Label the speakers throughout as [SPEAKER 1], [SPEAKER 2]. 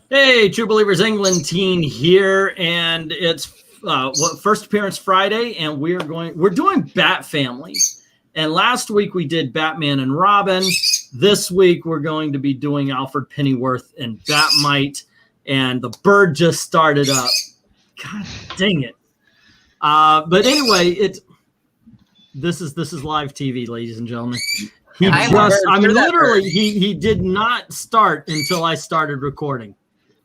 [SPEAKER 1] Hey, True Believers England teen here, and it's first appearance Friday, and we're doing Batfamily. And last week we did Batman and Robin. This week we're going to be doing Alfred, Pennyworth, and Batmite. And the bird just started up. God dang it! But anyway, this is live TV, ladies and gentlemen. He did not start until I started recording.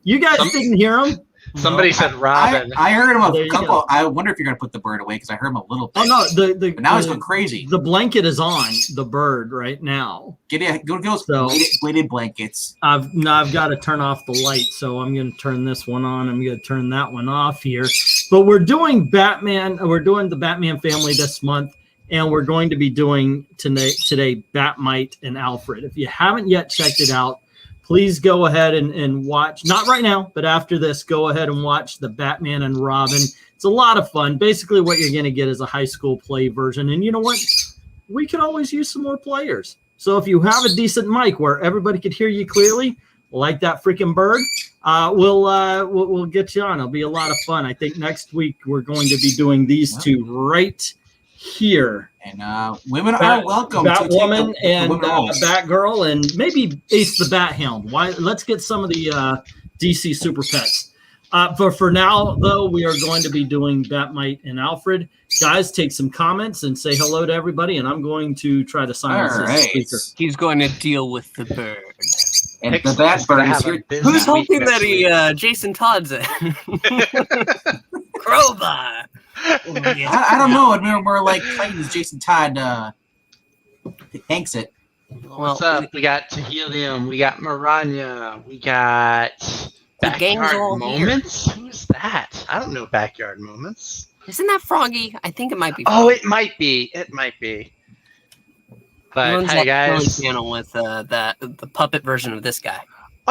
[SPEAKER 1] You guys didn't hear him?
[SPEAKER 2] Somebody said Robin.
[SPEAKER 3] I heard him a couple. I wonder if you're going to put the bird away because I heard him a little bit.
[SPEAKER 1] Oh, no.
[SPEAKER 3] But now he's going crazy.
[SPEAKER 1] The blanket is on the bird right now.
[SPEAKER 3] Go those bladed blankets.
[SPEAKER 1] I've got to turn off the light, so I'm going to turn this one on. I'm going to turn that one off here. But we're doing Batman. We're doing the Batman family this month, and we're going to be doing today Batmite and Alfred. If you haven't yet checked it out, please go ahead and watch, not right now, but after this, go ahead and watch the Batman and Robin. It's a lot of fun. Basically, what you're going to get is a high school play version. And you know what? We could always use some more players. So if you have a decent mic where everybody could hear you clearly, like that freaking bird, we'll get you on. It'll be a lot of fun. I think next week we're going to be doing these two right here.
[SPEAKER 3] And women are welcome.
[SPEAKER 1] Batwoman and Batgirl, and maybe Ace the Bat Hound. Let's get some of the DC Super Pets. But for now, though, we are going to be doing Batmite and Alfred. Guys, take some comments and say hello to everybody, and I'm going to try to silence this speaker.
[SPEAKER 4] He's going to deal with the bird.
[SPEAKER 3] And the Batbird is here.
[SPEAKER 4] Who's hoping that Jason Todd's in? Crowbar.
[SPEAKER 3] I don't know. It'd be more like Titans. Jason Todd hanks it.
[SPEAKER 2] What's up? We got Tehelium. We got Maranya. We got Backyard Moments. Here. Who's that? I don't know Backyard Moments.
[SPEAKER 4] Isn't that Froggy? I think it might be.
[SPEAKER 2] Oh, it might be. It might be. But hi, guys.
[SPEAKER 4] Channel with the puppet version of this guy.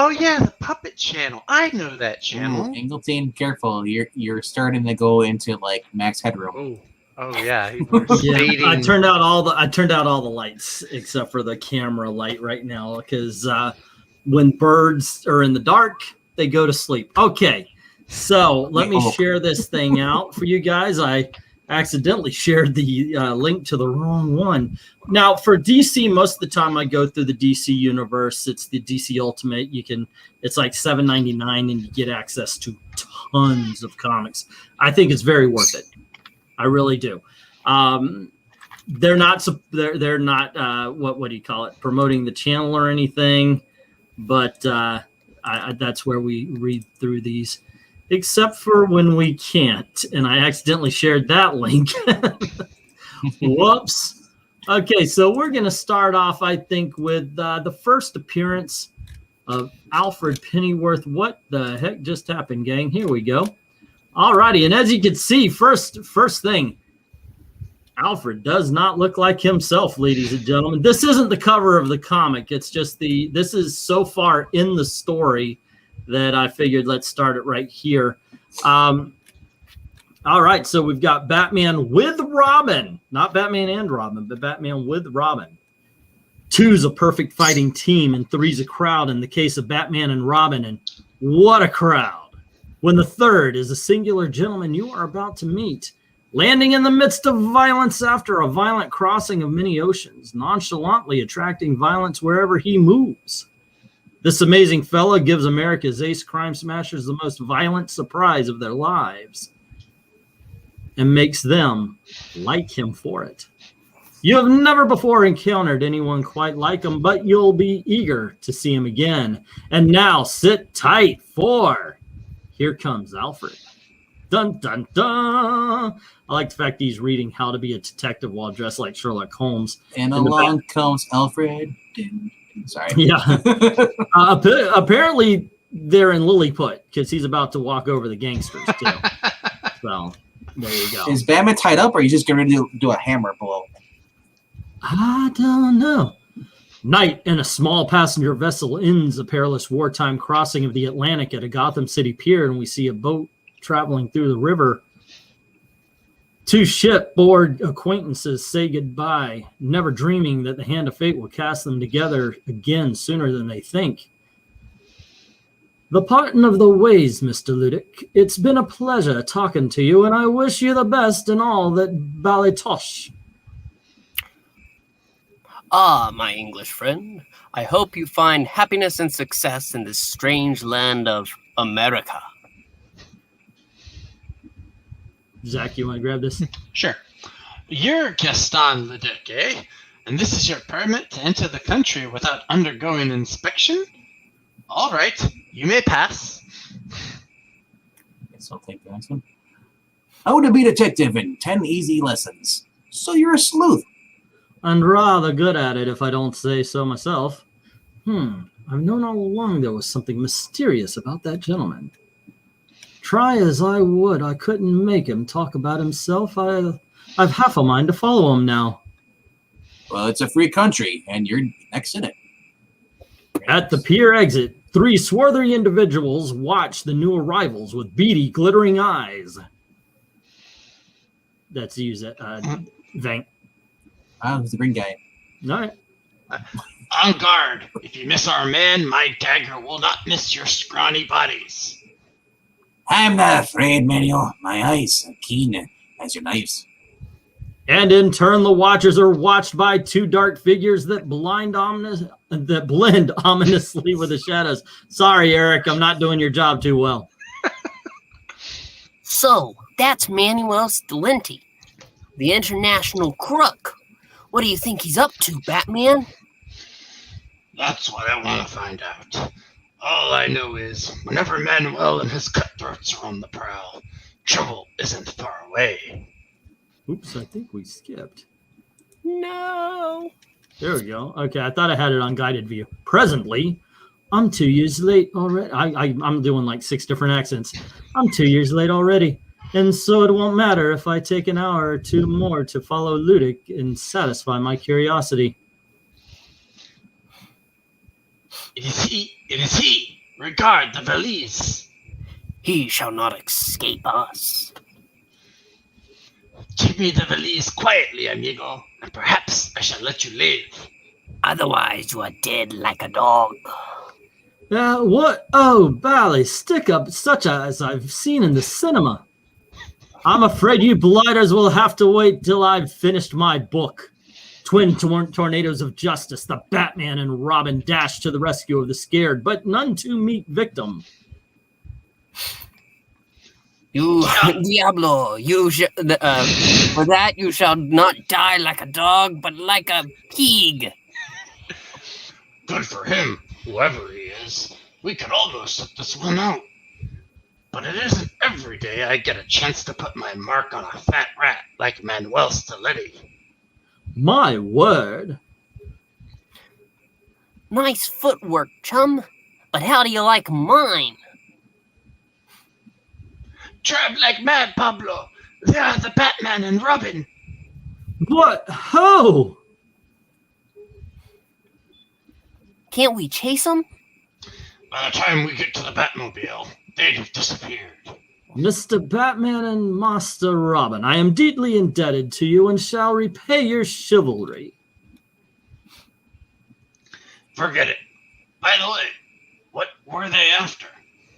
[SPEAKER 2] Oh yeah, the puppet channel. I know that channel.
[SPEAKER 3] Angleton, careful. You're starting to go into like Max Headroom.
[SPEAKER 2] Oh yeah.
[SPEAKER 1] Yeah. I turned out all the lights except for the camera light right now because when birds are in the dark, they go to sleep. Okay, so let me share this thing out for you guys. I accidentally shared the link to the wrong one. Now, for DC, most of the time I go through the DC universe. It's the DC Ultimate. It's like $7.99, and you get access to tons of comics. I think it's very worth it. I really do. They're not what do you call it? Promoting the channel or anything, but that's where we read through these. Except for when we can't, and I accidentally shared that link. Whoops. Okay, so we're going to start off, I think, with the first appearance of Alfred Pennyworth. What the heck just happened, gang? Here we go. All righty, and as you can see, first thing, Alfred does not look like himself, ladies and gentlemen. This isn't the cover of the comic. It's just this is so far in the story that I figured let's start it right here. All right, so we've got Batman with Robin. Not Batman and Robin, but Batman with Robin. 2's a perfect fighting team, and 3's a crowd in the case of Batman and Robin. And what a crowd. When the 3rd is a singular gentleman you are about to meet, landing in the midst of violence after a violent crossing of many oceans, nonchalantly attracting violence wherever he moves. This amazing fella gives America's ace crime smashers the most violent surprise of their lives and makes them like him for it. You have never before encountered anyone quite like him, but you'll be eager to see him again. And now sit tight for Here Comes Alfred. Dun, dun, dun. I like the fact he's reading How to Be a Detective while dressed like Sherlock Holmes.
[SPEAKER 3] And along comes Alfred. Sorry.
[SPEAKER 1] Yeah. Apparently, they're in Lilliput because he's about to walk over the gangsters, too. So, there you go.
[SPEAKER 3] Is Batman tied up, or are you just going to do a hammer blow?
[SPEAKER 1] I don't know. Night in a small passenger vessel ends a perilous wartime crossing of the Atlantic at a Gotham City pier, and we see a boat traveling through the river. 2 shipboard acquaintances say goodbye, never dreaming that the hand of fate will cast them together again sooner than they think. The parting of the ways, Mr. Ludic. It's been a pleasure talking to you, and I wish you the best in all that Ballytosh.
[SPEAKER 4] Ah, my English friend, I hope you find happiness and success in this strange land of America.
[SPEAKER 1] Zach, you want to grab this?
[SPEAKER 2] Sure. You're Gaston Leduc, eh? And this is your permit to enter the country without undergoing inspection? All right, you may pass.
[SPEAKER 3] Guess I'll take the next one. How to be detective in 10 easy lessons. So you're a sleuth.
[SPEAKER 1] And rather good at it, if I don't say so myself. I've known all along there was something mysterious about that gentleman. Try as I would, I couldn't make him talk about himself. I've half a mind to follow him now.
[SPEAKER 3] Well, it's a free country, and you're next in it.
[SPEAKER 1] At the pier exit, 3 swarthy individuals watch the new arrivals with beady, glittering eyes. That's used at Vank.
[SPEAKER 3] Who's the green guy?
[SPEAKER 1] All right.
[SPEAKER 2] On guard. If you miss our man, my dagger will not miss your scrawny bodies.
[SPEAKER 3] I'm not afraid, Manuel. My eyes are keen as your knives.
[SPEAKER 1] And in turn, the watchers are watched by 2 dark figures that blend ominously with the shadows. Sorry, Eric, I'm not doing your job too well.
[SPEAKER 4] So, that's Manuel Stalenti, the international crook. What do you think he's up to, Batman?
[SPEAKER 2] That's what I want to find out. All I know is, whenever Manuel and his cutthroats are on the prowl, trouble isn't far away.
[SPEAKER 1] Oops, I think we skipped.
[SPEAKER 4] No.
[SPEAKER 1] There we go. Okay, I thought I had it on guided view. Presently, I'm 2 years late already. I'm doing like 6 different accents. I'm 2 years late already. And so it won't matter if I take an hour or 2 more to follow Ludic and satisfy my curiosity.
[SPEAKER 2] It is he. Regard the valise.
[SPEAKER 4] He shall not escape us.
[SPEAKER 2] Give me the valise quietly, amigo, and perhaps I shall let you live.
[SPEAKER 4] Otherwise, you are dead like a dog.
[SPEAKER 1] What? Oh, Bally, stick up such as I've seen in the cinema. I'm afraid you blighters will have to wait till I've finished my book. Twin tornadoes of justice, the Batman and Robin dash to the rescue of the scared but none too meek victim.
[SPEAKER 4] You, Diablo, for that you shall not die like a dog, but like a pig.
[SPEAKER 2] Good for him, whoever he is. We could almost sit this one out. But it isn't every day I get a chance to put my mark on a fat rat like Manuel Stalenti.
[SPEAKER 1] My word.
[SPEAKER 4] Nice footwork, chum. But how do you like mine?
[SPEAKER 2] Drive like mad, Pablo. They are the Batman and Robin.
[SPEAKER 1] What? Ho!
[SPEAKER 4] Can't we chase them?
[SPEAKER 2] By the time we get to the Batmobile, they'd have disappeared.
[SPEAKER 1] Mr. Batman and Master Robin, I am deeply indebted to you and shall repay your chivalry.
[SPEAKER 2] Forget it. By the way, what were they after?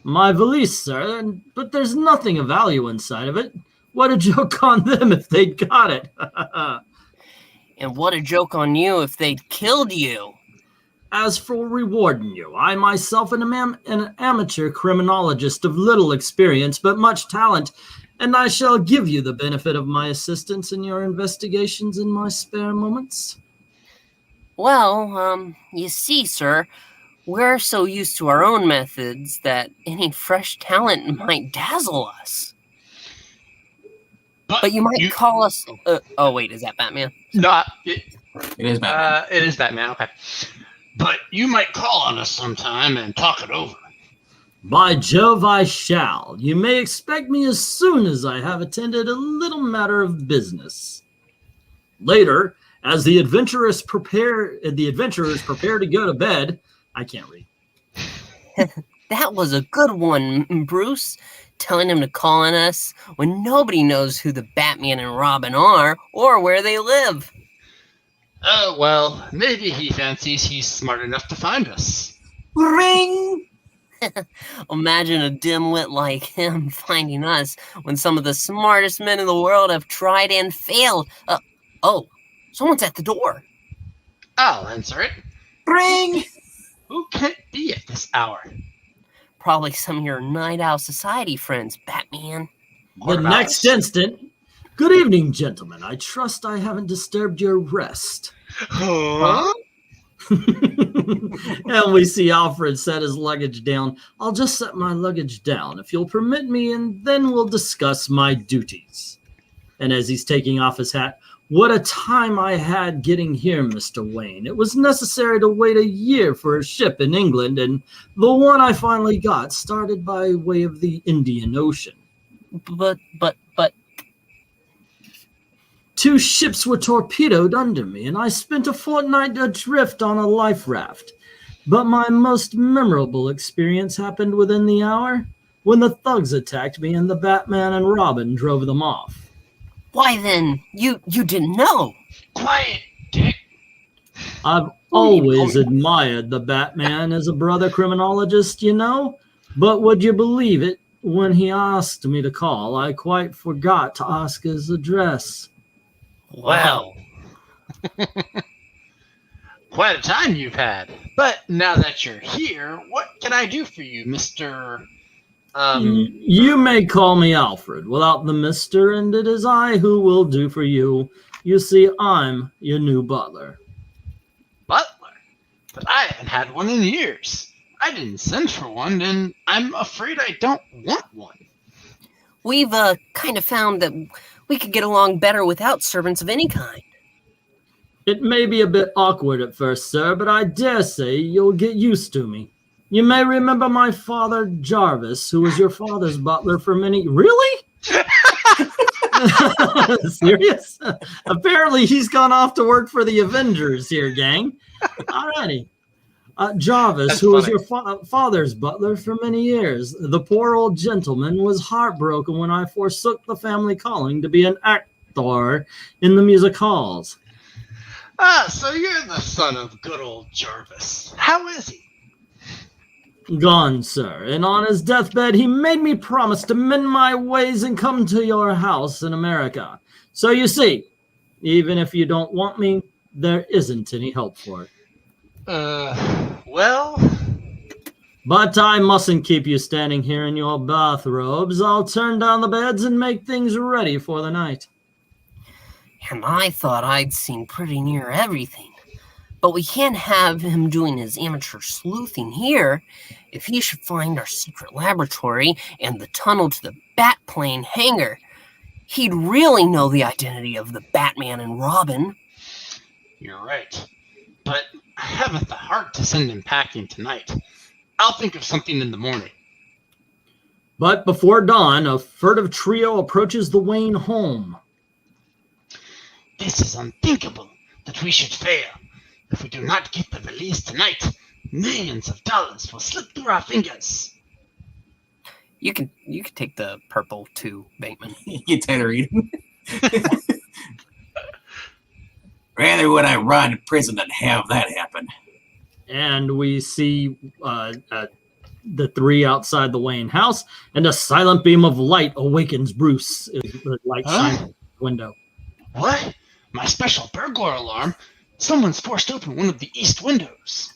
[SPEAKER 1] My valise, sir, but there's nothing of value inside of it. What a joke on them if they'd got it.
[SPEAKER 4] And what a joke on you if they'd killed you.
[SPEAKER 1] As for rewarding you, I myself am an amateur criminologist of little experience but much talent, and I shall give you the benefit of my assistance in your investigations in my spare moments.
[SPEAKER 4] Well, you see, sir, we're so used to our own methods that any fresh talent might dazzle us. But you might call us... oh, wait, is that Batman?
[SPEAKER 2] No,
[SPEAKER 3] It is Batman.
[SPEAKER 2] it is Batman, okay. But you might call on us sometime and talk it over.
[SPEAKER 1] By Jove, I shall. You may expect me as soon as I have attended a little matter of business. Later, as the adventurers prepare to go to bed, I can't read.
[SPEAKER 4] That was a good one, Bruce. Telling him to call on us when nobody knows who the Batman and Robin are or where they live.
[SPEAKER 2] Oh, well, maybe he fancies he's smart enough to find us.
[SPEAKER 3] Ring!
[SPEAKER 4] Imagine a dimwit like him finding us when some of the smartest men in the world have tried and failed. Oh, someone's at the door.
[SPEAKER 2] I'll answer it.
[SPEAKER 3] Ring!
[SPEAKER 2] Who can it be at this hour?
[SPEAKER 4] Probably some of your night owl society friends, Batman.
[SPEAKER 2] What
[SPEAKER 1] The
[SPEAKER 2] about
[SPEAKER 1] next
[SPEAKER 2] us?
[SPEAKER 1] instant. Good evening, gentlemen. I trust I haven't disturbed your rest.
[SPEAKER 2] Huh?
[SPEAKER 1] And we see Alfred set his luggage down. I'll just set my luggage down, if you'll permit me, and then we'll discuss my duties. And as he's taking off his hat, what a time I had getting here, Mr. Wayne. It was necessary to wait a year for a ship in England, and the one I finally got started by way of the Indian Ocean.
[SPEAKER 4] But,
[SPEAKER 1] 2 ships were torpedoed under me, and I spent a fortnight adrift on a life raft. But my most memorable experience happened within the hour, when the thugs attacked me and the Batman and Robin drove them off.
[SPEAKER 4] why then, you didn't know.
[SPEAKER 2] Quiet, Dick.
[SPEAKER 1] I've always admired the Batman as a brother criminologist, you know. But would you believe it? When he asked me to call, I quite forgot to ask his address.
[SPEAKER 2] Well, quite a time you've had. But now that you're here, what can I do for you, Mr.
[SPEAKER 1] You may call me Alfred without the mister, and it is I who will do for you. You see, I'm your new butler.
[SPEAKER 2] Butler? But I haven't had one in years. I didn't send for one, and I'm afraid I don't want one.
[SPEAKER 4] We've kind of found that we could get along better without servants of any kind.
[SPEAKER 1] It may be a bit awkward at first, sir, but I dare say you'll get used to me. You may remember my father, Jarvis, who was your father's butler for many... Really? Serious? Apparently he's gone off to work for the Avengers here, gang. Alrighty. Jarvis,
[SPEAKER 2] That's
[SPEAKER 1] who was
[SPEAKER 2] funny.
[SPEAKER 1] your father's butler for many years. The poor old gentleman was heartbroken when I forsook the family calling to be an actor in the music halls.
[SPEAKER 2] Ah, so you're the son of good old Jarvis. How is he?
[SPEAKER 1] Gone, sir, and on his deathbed he made me promise to mend my ways and come to your house in America. So you see, even if you don't want me, there isn't any help for it.
[SPEAKER 2] Well...
[SPEAKER 1] But I mustn't keep you standing here in your bathrobes. I'll turn down the beds and make things ready for the night.
[SPEAKER 4] And I thought I'd seen pretty near everything. But we can't have him doing his amateur sleuthing here. If he should find our secret laboratory and the tunnel to the Batplane hangar, he'd really know the identity of the Batman and Robin.
[SPEAKER 2] You're right. But I haven't the heart to send him packing tonight. I'll think of something in the morning.
[SPEAKER 1] But before dawn, a furtive trio approaches the Wayne home.
[SPEAKER 2] This is unthinkable that we should fail. If we do not get the valise tonight, millions of dollars will slip through our fingers.
[SPEAKER 4] You can take the purple too, Bateman.
[SPEAKER 3] Get tired of reading. Rather would I rot in prison than have that happen.
[SPEAKER 1] And we see the 3 outside the Wayne house, and a silent beam of light awakens Bruce. The light shines in the window.
[SPEAKER 2] What? My special burglar alarm? Someone's forced open one of the east windows.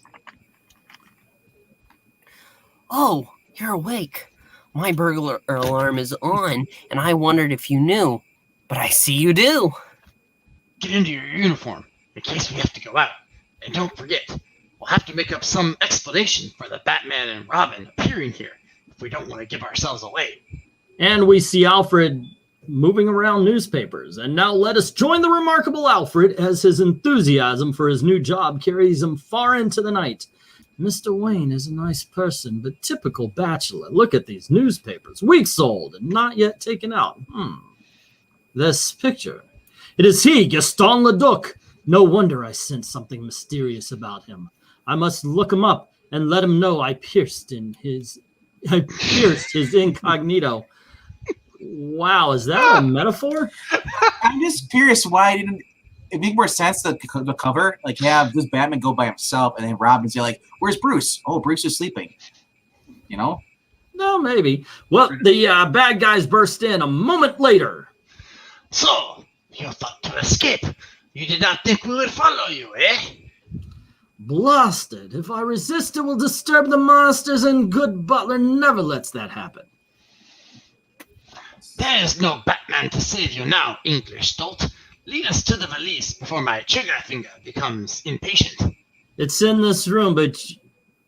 [SPEAKER 4] Oh, you're awake. My burglar alarm is on, and I wondered if you knew. But I see you do.
[SPEAKER 2] Get into your uniform, in case we have to go out. And don't forget, we'll have to make up some explanation for the Batman and Robin appearing here, if we don't want to give ourselves away.
[SPEAKER 1] And we see Alfred moving around newspapers. And now let us join the remarkable Alfred as his enthusiasm for his new job carries him far into the night. Mr. Wayne is a nice person, but typical bachelor. Look at these newspapers, weeks old and not yet taken out. This picture. It is he, Gaston Leduc. No wonder I sensed something mysterious about him. I must look him up and let him know I pierced his incognito. Wow, is that a metaphor?
[SPEAKER 3] I'm just curious why it make more sense the cover, like have this Batman go by himself and then Robin's like, where's Bruce? Oh, Bruce is sleeping. you know?
[SPEAKER 1] No, maybe. Well, the bad guys burst in a moment later.
[SPEAKER 2] So, you thought to escape. You did not think we would follow you, eh?
[SPEAKER 1] Blasted. If I resist, it will disturb the monsters, and good Butler never lets that happen.
[SPEAKER 2] There is no Batman to save you now, English dolt. Lead us to the valise before my trigger finger becomes impatient.
[SPEAKER 1] It's in this room, but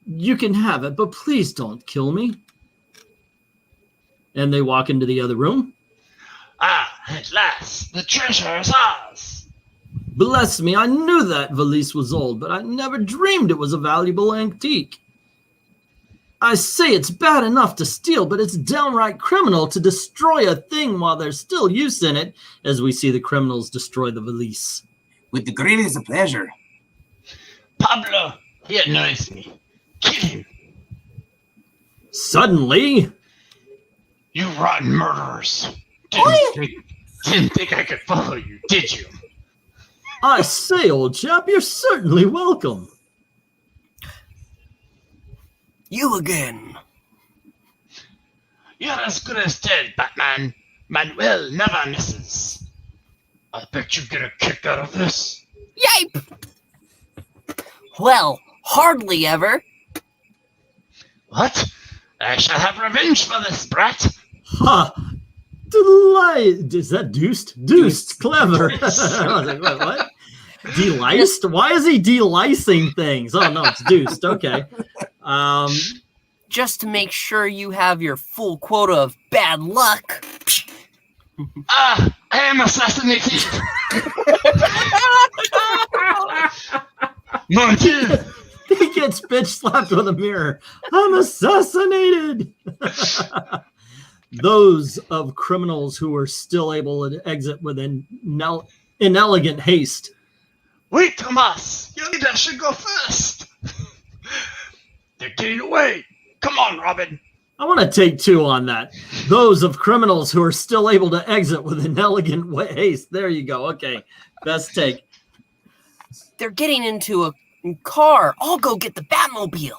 [SPEAKER 1] you can have it, but please don't kill me. And they walk into the other room.
[SPEAKER 2] Ah, at last, the treasure is ours.
[SPEAKER 1] Bless me, I knew that valise was old, but I never dreamed it was a valuable antique. I say it's bad enough to steal, but it's downright criminal to destroy a thing while there's still use in it, as we see the criminals destroy the valise.
[SPEAKER 3] With the greatest of pleasure.
[SPEAKER 2] Pablo, he annoys me. Kill him.
[SPEAKER 1] Suddenly,
[SPEAKER 2] You rotten murderers. Didn't think I could follow you, did you?
[SPEAKER 1] I say, old chap, you're certainly welcome.
[SPEAKER 4] You again.
[SPEAKER 2] You're as good as dead, Batman. Manuel never misses. I bet you get a kick out of this.
[SPEAKER 4] Yipe! Well, hardly ever.
[SPEAKER 2] What? I shall have revenge for this brat.
[SPEAKER 1] Ha! Delight. Is that deuced? Deuced. Clever. I was like, what? Deliced? Why is he delicing things? Oh, no, it's deuced. Okay.
[SPEAKER 4] Just to make sure you have your full quota of bad luck.
[SPEAKER 2] Ah, I am assassinated. Mon Dieu.
[SPEAKER 1] He gets bitch slapped with a mirror. I'm assassinated. Those of criminals who are still able to exit with inelegant haste.
[SPEAKER 2] Wait, Tomas. Your leader should go first. They're getting away. Come on, Robin.
[SPEAKER 1] I want to take two on that. Those of criminals who are still able to exit with inelegant haste. There you go. Okay. Best take.
[SPEAKER 4] They're getting into a car. I'll go get the Batmobile.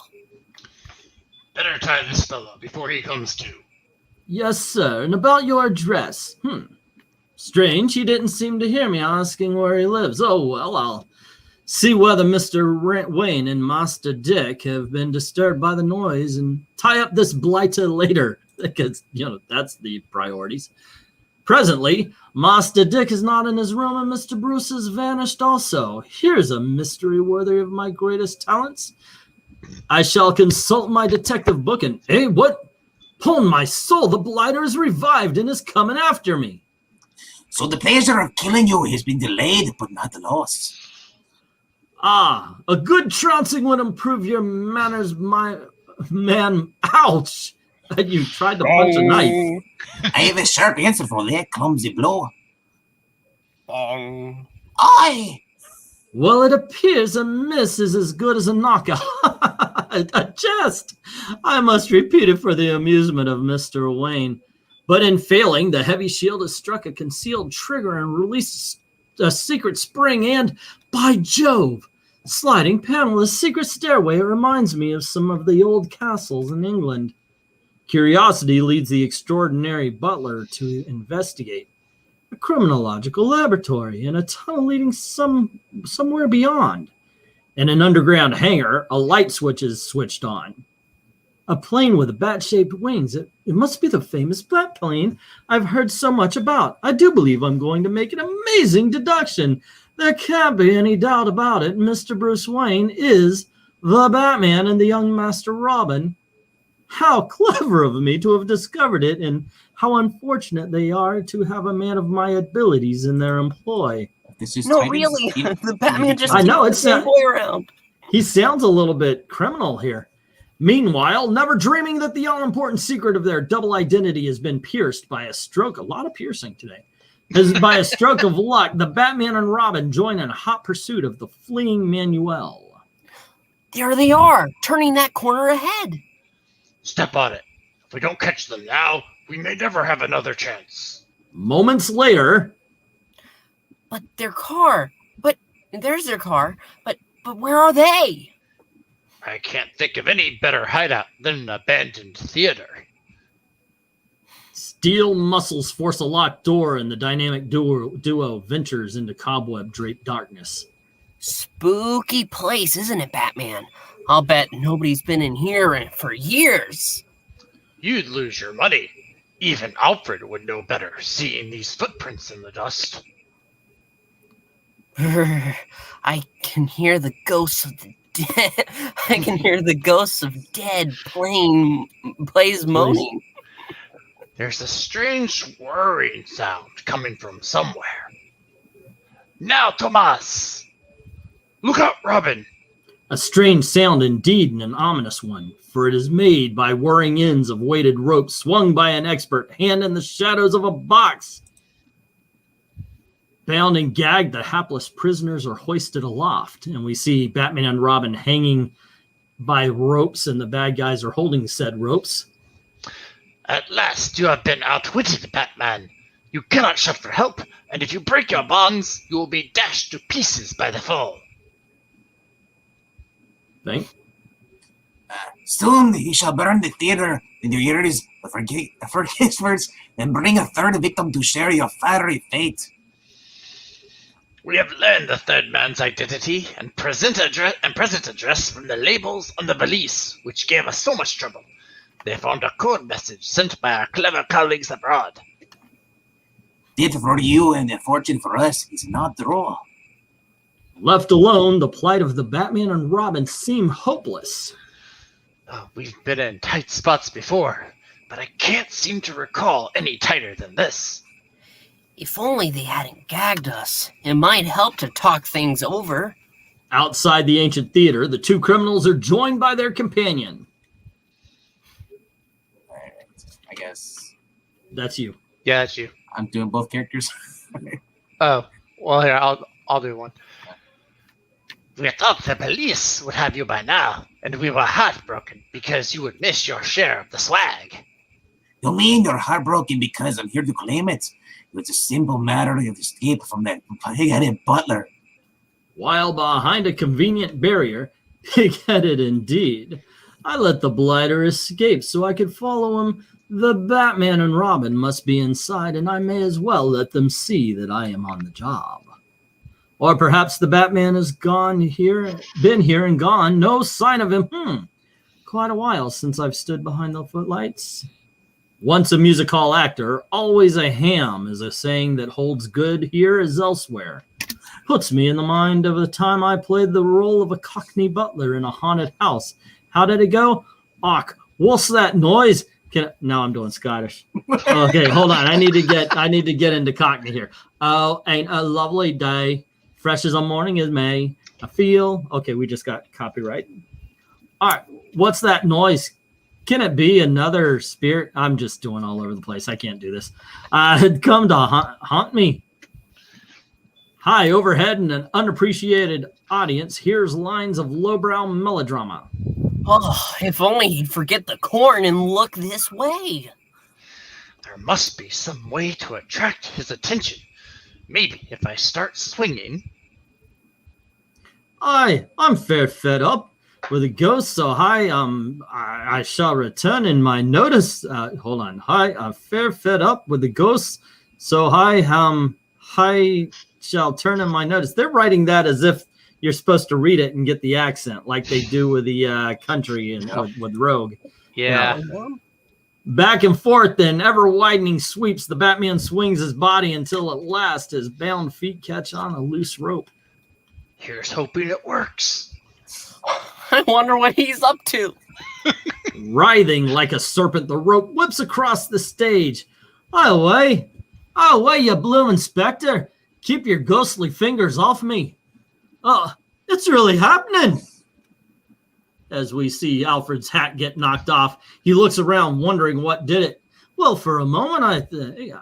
[SPEAKER 2] Better tie this fellow before he comes to.
[SPEAKER 1] Yes, sir. And about your address. Strange, he didn't seem to hear me asking where he lives. Oh, well, I'll see whether Mr. Wayne and Master Dick have been disturbed by the noise and tie up this blighter later, because, that's the priorities. Presently, Master Dick is not in his room and Mr. Bruce has vanished also. Here's a mystery worthy of my greatest talents. I shall consult my detective book and, what? Upon my soul, the blighter is revived and is coming after me.
[SPEAKER 3] So the pleasure of killing you has been delayed, but not lost.
[SPEAKER 1] Ah, a good trouncing would improve your manners, my man. Ouch! You tried to punch a knife.
[SPEAKER 3] I have a sharp answer for that clumsy blow.
[SPEAKER 4] Bong.
[SPEAKER 3] Aye!
[SPEAKER 1] Well, it appears a miss is as good as a knockout. A jest! I must repeat it for the amusement of Mr. Wayne. But in failing, the heavy shield has struck a concealed trigger and released a secret spring and, by Jove, sliding panel, a secret stairway. It reminds me of some of the old castles in England. Curiosity leads the extraordinary butler to investigate a criminological laboratory and a tunnel leading somewhere beyond. In an underground hangar, a light switch is switched on. A plane with bat-shaped wings. It must be the famous bat plane I've heard so much about. I do believe I'm going to make an amazing deduction. There can't be any doubt about it. Mr. Bruce Wayne is the Batman and the young Master Robin. How clever of me to have discovered it, and how unfortunate they are to have a man of my abilities in their employ.
[SPEAKER 3] This is
[SPEAKER 4] No,
[SPEAKER 3] Titan's-
[SPEAKER 4] really. The Batman just
[SPEAKER 1] I know,
[SPEAKER 4] keeps the same boy around.
[SPEAKER 1] He sounds a little bit criminal here. Meanwhile, never dreaming that the all-important secret of their double identity has been pierced by a stroke. A lot of piercing today. By a stroke of luck, the Batman and Robin join in a hot pursuit of the fleeing Manuel.
[SPEAKER 4] There they are, turning that corner ahead.
[SPEAKER 2] Step on it. If we don't catch them now, we may never have another chance.
[SPEAKER 1] Moments later,
[SPEAKER 4] But their car. There's their car. But where are they?
[SPEAKER 2] I can't think of any better hideout than an abandoned theater.
[SPEAKER 1] Steel muscles force a locked door, and the dynamic duo ventures into cobweb-draped darkness.
[SPEAKER 4] Spooky place, isn't it, Batman? I'll bet nobody's been in here for years.
[SPEAKER 2] You'd lose your money. Even Alfred would know better, seeing these footprints in the dust.
[SPEAKER 4] I can hear the ghosts of the dead. I can hear the ghosts of dead plays moaning.
[SPEAKER 2] There's a strange whirring sound coming from somewhere. Now, Tomas! Look out, Robin!
[SPEAKER 1] A strange sound indeed, and an ominous one, for it is made by whirring ends of weighted rope swung by an expert hand in the shadows of a box. Bound and gagged, the hapless prisoners are hoisted aloft, and we see Batman and Robin hanging by ropes, and the bad guys are holding said ropes.
[SPEAKER 2] At last you have been outwitted, Batman. You cannot shout for help, and if you break your bonds, you will be dashed to pieces by the fall.
[SPEAKER 1] Think.
[SPEAKER 3] Soon he shall burn the theater in your ears, forget words, and bring a third victim to share your fiery fate.
[SPEAKER 2] We have learned the third man's identity and present address from the labels on the valise, which gave us so much trouble. They found a code message sent by our clever colleagues abroad.
[SPEAKER 3] Death for you and a fortune for us is not droll.
[SPEAKER 1] Left alone, the plight of the Batman and Robin seem hopeless.
[SPEAKER 2] We've been in tight spots before, but I can't seem to recall any tighter than this.
[SPEAKER 4] If only they hadn't gagged us. It might help to talk things over.
[SPEAKER 1] Outside the ancient theater, the two criminals are joined by their companion.
[SPEAKER 3] Alright, I guess
[SPEAKER 1] That's you.
[SPEAKER 2] Yeah, that's you.
[SPEAKER 3] I'm doing both characters.
[SPEAKER 2] Oh, well, here, I'll do one. We thought the police would have you by now, and we were heartbroken because you would miss your share of the swag.
[SPEAKER 3] You mean you're heartbroken because I'm here to claim it? It's a simple matter of escape from that pig-headed butler.
[SPEAKER 1] While behind a convenient barrier, pig-headed indeed, I let the blighter escape so I could follow him. The Batman and Robin must be inside, and I may as well let them see that I am on the job. Or perhaps the Batman has been here and gone. No sign of him. Quite a while since I've stood behind the footlights. Once a music hall actor, always a ham is a saying that holds good here as elsewhere. Puts me in the mind of the time I played the role of a Cockney butler in a haunted house. How did it go? Och, what's that noise? Now I'm doing Scottish. Okay, hold on. I need to get into Cockney here. Oh, ain't a lovely day. Fresh as a morning is May. I feel. Okay, we just got copyright. All right, what's that noise? Can it be another spirit? I'm just doing all over the place. I can't do this. Had come to haunt me. High overhead and an unappreciated audience hears lines of lowbrow melodrama.
[SPEAKER 4] Oh, if only he'd forget the corn and look this way.
[SPEAKER 2] There must be some way to attract his attention. Maybe if I start swinging.
[SPEAKER 1] I'm fair fed up with the ghost so high. I shall return in my notice. Hold on. I'm fair fed up with the ghosts so high. I shall turn in my notice. They're writing that as if you're supposed to read it and get the accent, like they do with the country and with Rogue.
[SPEAKER 2] Yeah.
[SPEAKER 1] Back and forth in ever-widening sweeps, the Batman swings his body until at last his bound feet catch on a loose rope.
[SPEAKER 2] Here's hoping it works.
[SPEAKER 4] I wonder what he's up to.
[SPEAKER 1] Writhing like a serpent, the rope whips across the stage. Away, you bloomin' spectre. Keep your ghostly fingers off me. It's really happening. As we see Alfred's hat get knocked off, he looks around wondering what did it. Well, for a moment, I think,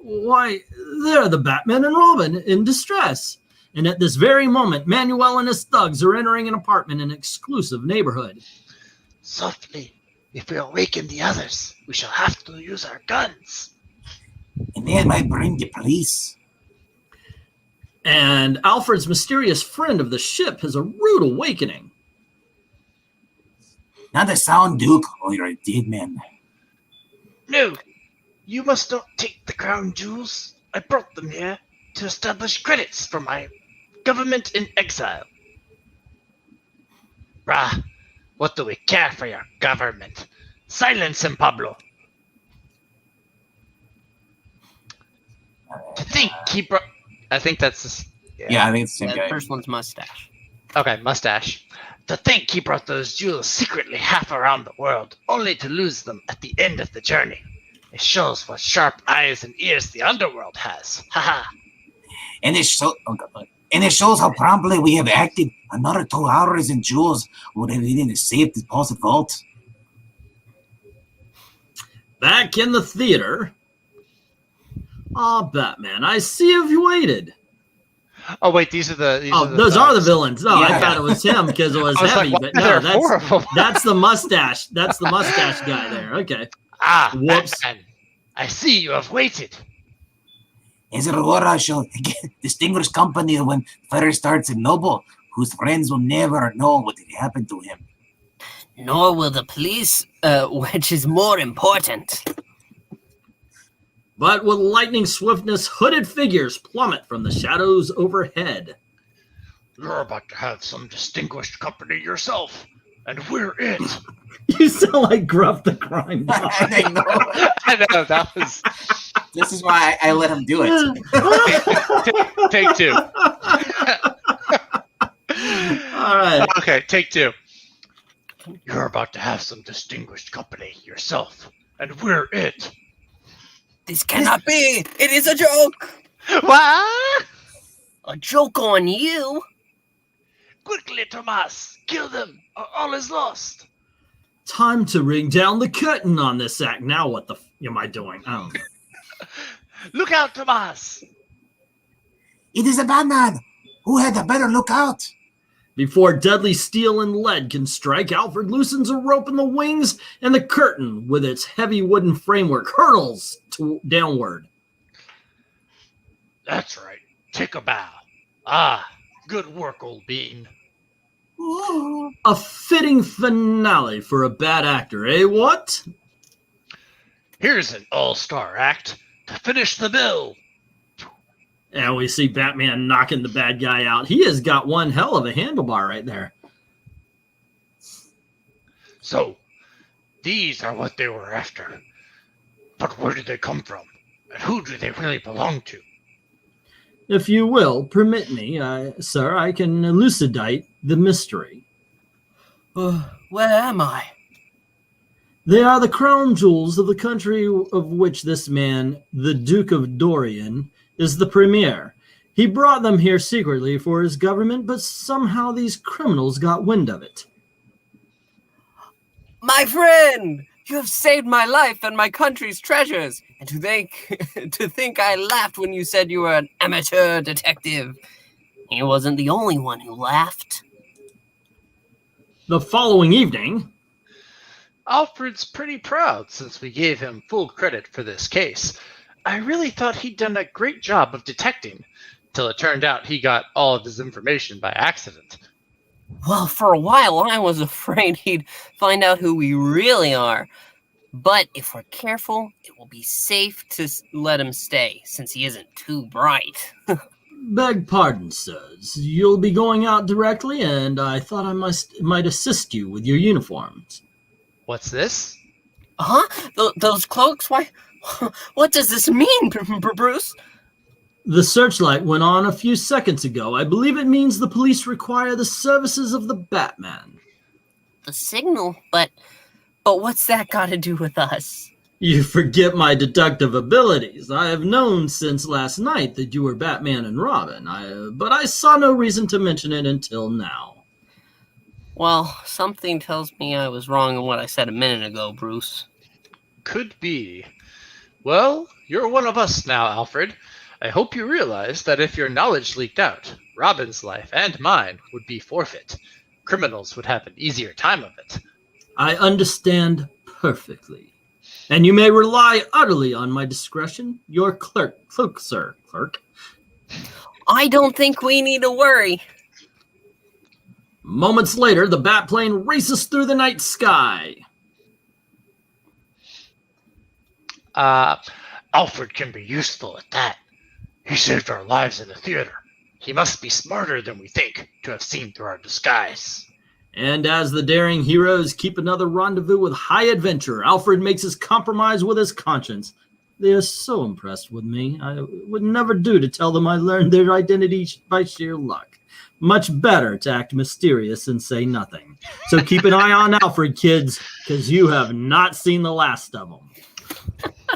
[SPEAKER 1] why, they're the Batman and Robin in distress. And at this very moment, Manuel and his thugs are entering an apartment in an exclusive neighborhood.
[SPEAKER 2] Softly, if we awaken the others, we shall have to use our guns.
[SPEAKER 3] And they might bring the police.
[SPEAKER 1] And Alfred's mysterious friend of the ship has a rude awakening.
[SPEAKER 3] Not a sound duke, or you're a dead man.
[SPEAKER 2] No, you must not take the crown jewels. I brought them here to establish credits for my government in exile. Brah, what do we care for your government? Silence him, Pablo. To think he brought... I think that's...
[SPEAKER 3] Yeah, I think it's the same
[SPEAKER 4] The
[SPEAKER 3] guy.
[SPEAKER 4] first one's mustache.
[SPEAKER 2] Okay, mustache. To think he brought those jewels secretly half around the world, only to lose them at the end of the journey. It shows what sharp eyes and ears the underworld has. Haha.
[SPEAKER 3] And it shows how promptly we have acted. Another 2 hours and jewels would have been in the safe deposit vault.
[SPEAKER 1] Back in the theater. Batman, I see you've waited.
[SPEAKER 2] Oh wait, these are the.
[SPEAKER 1] Those are the villains. No, I
[SPEAKER 3] Yeah.
[SPEAKER 1] thought it was him because it was
[SPEAKER 2] I was
[SPEAKER 1] heavy.
[SPEAKER 2] like,
[SPEAKER 1] but
[SPEAKER 2] why
[SPEAKER 1] no,
[SPEAKER 2] are there 4 of them?
[SPEAKER 1] that's the mustache. That's the mustache guy there. Okay. Whoops.
[SPEAKER 2] Batman, I see you have waited.
[SPEAKER 3] As a reward, I shall distinguish company when fire starts in Noble, whose friends will never know what had happened to him.
[SPEAKER 4] Nor will the police, which is more important.
[SPEAKER 1] But with lightning swiftness, hooded figures plummet from the shadows overhead.
[SPEAKER 2] You're about to have some distinguished company yourself, and we're it.
[SPEAKER 1] You sound like Gruff the Crime Dog.
[SPEAKER 3] I know.
[SPEAKER 2] I know, that was...
[SPEAKER 3] This is why I let him do it.
[SPEAKER 2] Take 2.
[SPEAKER 1] All right.
[SPEAKER 2] Okay, take 2. You're about to have some distinguished company yourself, and we're it.
[SPEAKER 4] This cannot be! It is a joke!
[SPEAKER 2] What?
[SPEAKER 4] A joke on you?
[SPEAKER 2] Quickly, Tomas, kill them, or all is lost.
[SPEAKER 1] Time to ring down the curtain on this act. Now what the am I doing? Oh.
[SPEAKER 2] Look out, Tomas!
[SPEAKER 3] It is a Batman. Who had a better lookout?
[SPEAKER 1] Before deadly steel and lead can strike, Alfred loosens a rope in the wings, and the curtain, with its heavy wooden framework, hurtles downward.
[SPEAKER 2] That's right. Take a bow. Ah, good work, old bean.
[SPEAKER 3] Ooh.
[SPEAKER 1] A fitting finale for a bad actor, eh? What?
[SPEAKER 2] Here's an all-star act to finish the bill.
[SPEAKER 1] And we see Batman knocking the bad guy out. He has got one hell of a handlebar right there.
[SPEAKER 2] So, these are what they were after. But where did they come from? And who do they really belong to?
[SPEAKER 1] If you will permit me, sir, I can elucidate the mystery.
[SPEAKER 4] Where am I?
[SPEAKER 1] They are the crown jewels of the country of which this man, the Duke of Dorian, is the premier. He brought them here secretly for his government, but somehow these criminals got wind of it.
[SPEAKER 4] My friend! You have saved my life and my country's treasures. And to think I laughed when you said you were an amateur detective. He wasn't the only one who laughed.
[SPEAKER 1] The following evening,
[SPEAKER 2] Alfred's pretty proud since we gave him full credit for this case. I really thought he'd done a great job of detecting, till it turned out he got all of his information by accident.
[SPEAKER 4] Well, for a while I was afraid he'd find out who we really are. But if we're careful, it will be safe to let him stay, since he isn't too bright.
[SPEAKER 1] beg pardon, sirs. You'll be going out directly, and I thought I might assist you with your uniforms.
[SPEAKER 2] What's this?
[SPEAKER 4] Huh? Those cloaks? Why? What does this mean, Bruce?
[SPEAKER 1] The searchlight went on a few seconds ago. I believe it means the police require the services of the Batman.
[SPEAKER 4] The signal? But what's that got to do with us?
[SPEAKER 1] You forget my deductive abilities. I have known since last night that you were Batman and Robin, but I saw no reason to mention it until now.
[SPEAKER 4] Well, something tells me I was wrong in what I said a minute ago, Bruce.
[SPEAKER 2] Could be. Well, you're one of us now, Alfred. I hope you realize that if your knowledge leaked out, Robin's life and mine would be forfeit. Criminals would have an easier time of it.
[SPEAKER 1] I understand perfectly. And you may rely utterly on my discretion. Your clerk, sir.
[SPEAKER 4] I don't think we need to worry.
[SPEAKER 1] Moments later, the Batplane races through the night sky.
[SPEAKER 2] Alfred can be useful at that. He saved our lives in the theater. He must be smarter than we think to have seen through our disguise.
[SPEAKER 1] And as the daring heroes keep another rendezvous with high adventure, Alfred makes his compromise with his conscience. They are so impressed with me. I would never do to tell them I learned their identity by sheer luck. Much better to act mysterious and say nothing. So keep an eye on Alfred, kids, because you have not seen the last of them.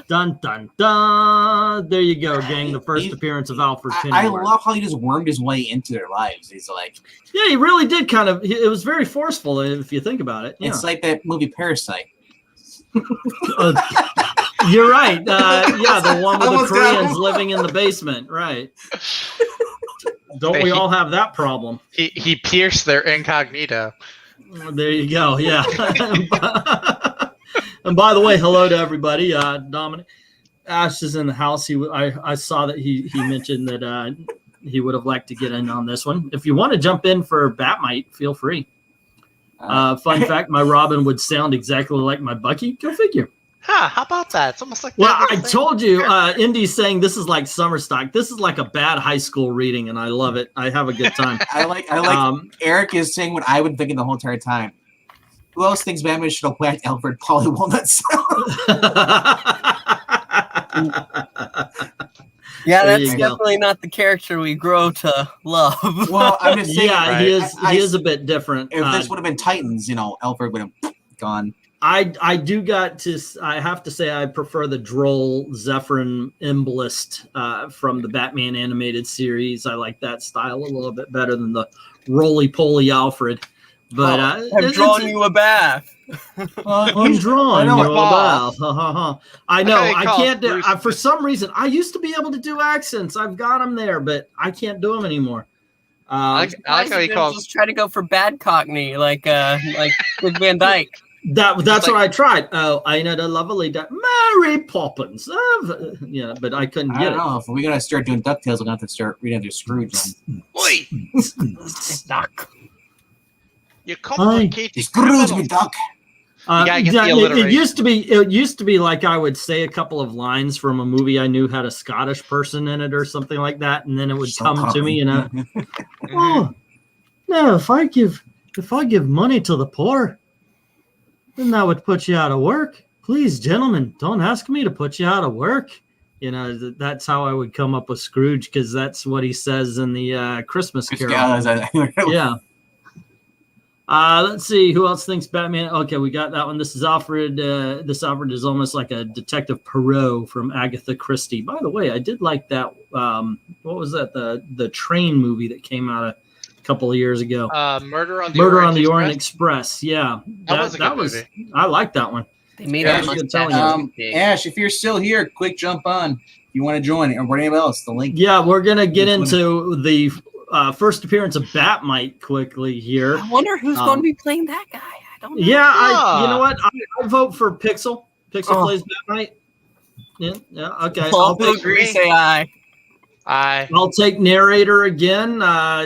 [SPEAKER 1] Dun, dun, dun. There you go, gang. The first appearance of Alfred Pennyworth.
[SPEAKER 3] I love how he just wormed his way into their lives. He's like...
[SPEAKER 1] Yeah, he really did kind of... It was very forceful, if you think about it. Yeah.
[SPEAKER 3] It's like that movie Parasite.
[SPEAKER 1] You're right. Yeah, the one with the Koreans living in the basement. Right. Don't we all have that problem?
[SPEAKER 5] He pierced their incognito.
[SPEAKER 1] There you go. Yeah. And by the way, hello to everybody. Dominic Ash is in the house. I saw that he mentioned that he would have liked to get in on this one. If you want to jump in for Batmite, feel free. Fun fact: my Robin would sound exactly like my Bucky. Go figure.
[SPEAKER 5] Huh, how about that? It's almost like...
[SPEAKER 1] Well, I told you, Indy's saying this is like summer stock. This is like a bad high school reading, and I love it. I have a good time.
[SPEAKER 3] I like Eric is saying what I would think the whole entire time. Who else thinks Batman should have whacked Alfred Polly Walnut Sound?
[SPEAKER 4] Yeah, that's definitely not the character we grow to love.
[SPEAKER 3] Well, I'm just saying,
[SPEAKER 1] yeah,
[SPEAKER 3] right?
[SPEAKER 1] he is a bit different.
[SPEAKER 3] If this would have been Titans, Alfred would have gone.
[SPEAKER 1] I have to say I prefer the droll Zephyrin Emblist from the Batman animated series. I like that style a little bit better than the roly-poly Alfred. But
[SPEAKER 4] I'm drawing you a bath.
[SPEAKER 1] I'm drawing you a bath. I know. I can't do. For some reason, I used to be able to do accents. I've got them there, but I can't do them anymore.
[SPEAKER 5] I like how he calls.
[SPEAKER 4] Just try to go for bad Cockney, like Dick Van Dyke.
[SPEAKER 1] That's what I tried. Oh, I know the lovely Mary Poppins. Yeah, but I couldn't get it.
[SPEAKER 3] I don't know. If we're gonna start doing DuckTales, we're gonna have to start reading through Scrooge.
[SPEAKER 5] Oi!
[SPEAKER 4] Duck.
[SPEAKER 5] You complicated.
[SPEAKER 3] Scrooge me, Duck.
[SPEAKER 1] It used to be like I would say a couple of lines from a movie I knew had a Scottish person in it or something like that, and then it would come to me, oh, no! If I give money to the poor, then that would put you out of work. Please, gentlemen, don't ask me to put you out of work. That's how I would come up with Scrooge, because that's what he says in the Christmas Carol. Yeah. Let's see who else thinks Batman. Okay, we got that one. This is Alfred. This Alfred is almost like a Detective Poirot from Agatha Christie. By the way, I did like that. What was that? The train movie that came out a couple of years ago.
[SPEAKER 5] Murder on the Orient
[SPEAKER 1] Express. Yeah,
[SPEAKER 5] that was a good movie.
[SPEAKER 1] I like that one.
[SPEAKER 4] They made it
[SPEAKER 3] Ash, if you're still here, quick jump on. If you want to join, or anybody else, the link.
[SPEAKER 1] Yeah, we're gonna get into the first appearance of Batmite quickly here.
[SPEAKER 4] I wonder who's going to be playing that guy. I don't know.
[SPEAKER 1] Yeah, you know what? I vote for Pixel. Pixel plays Batmite. Yeah. Okay.
[SPEAKER 4] I'll agree. Say aye.
[SPEAKER 1] I'll take narrator again.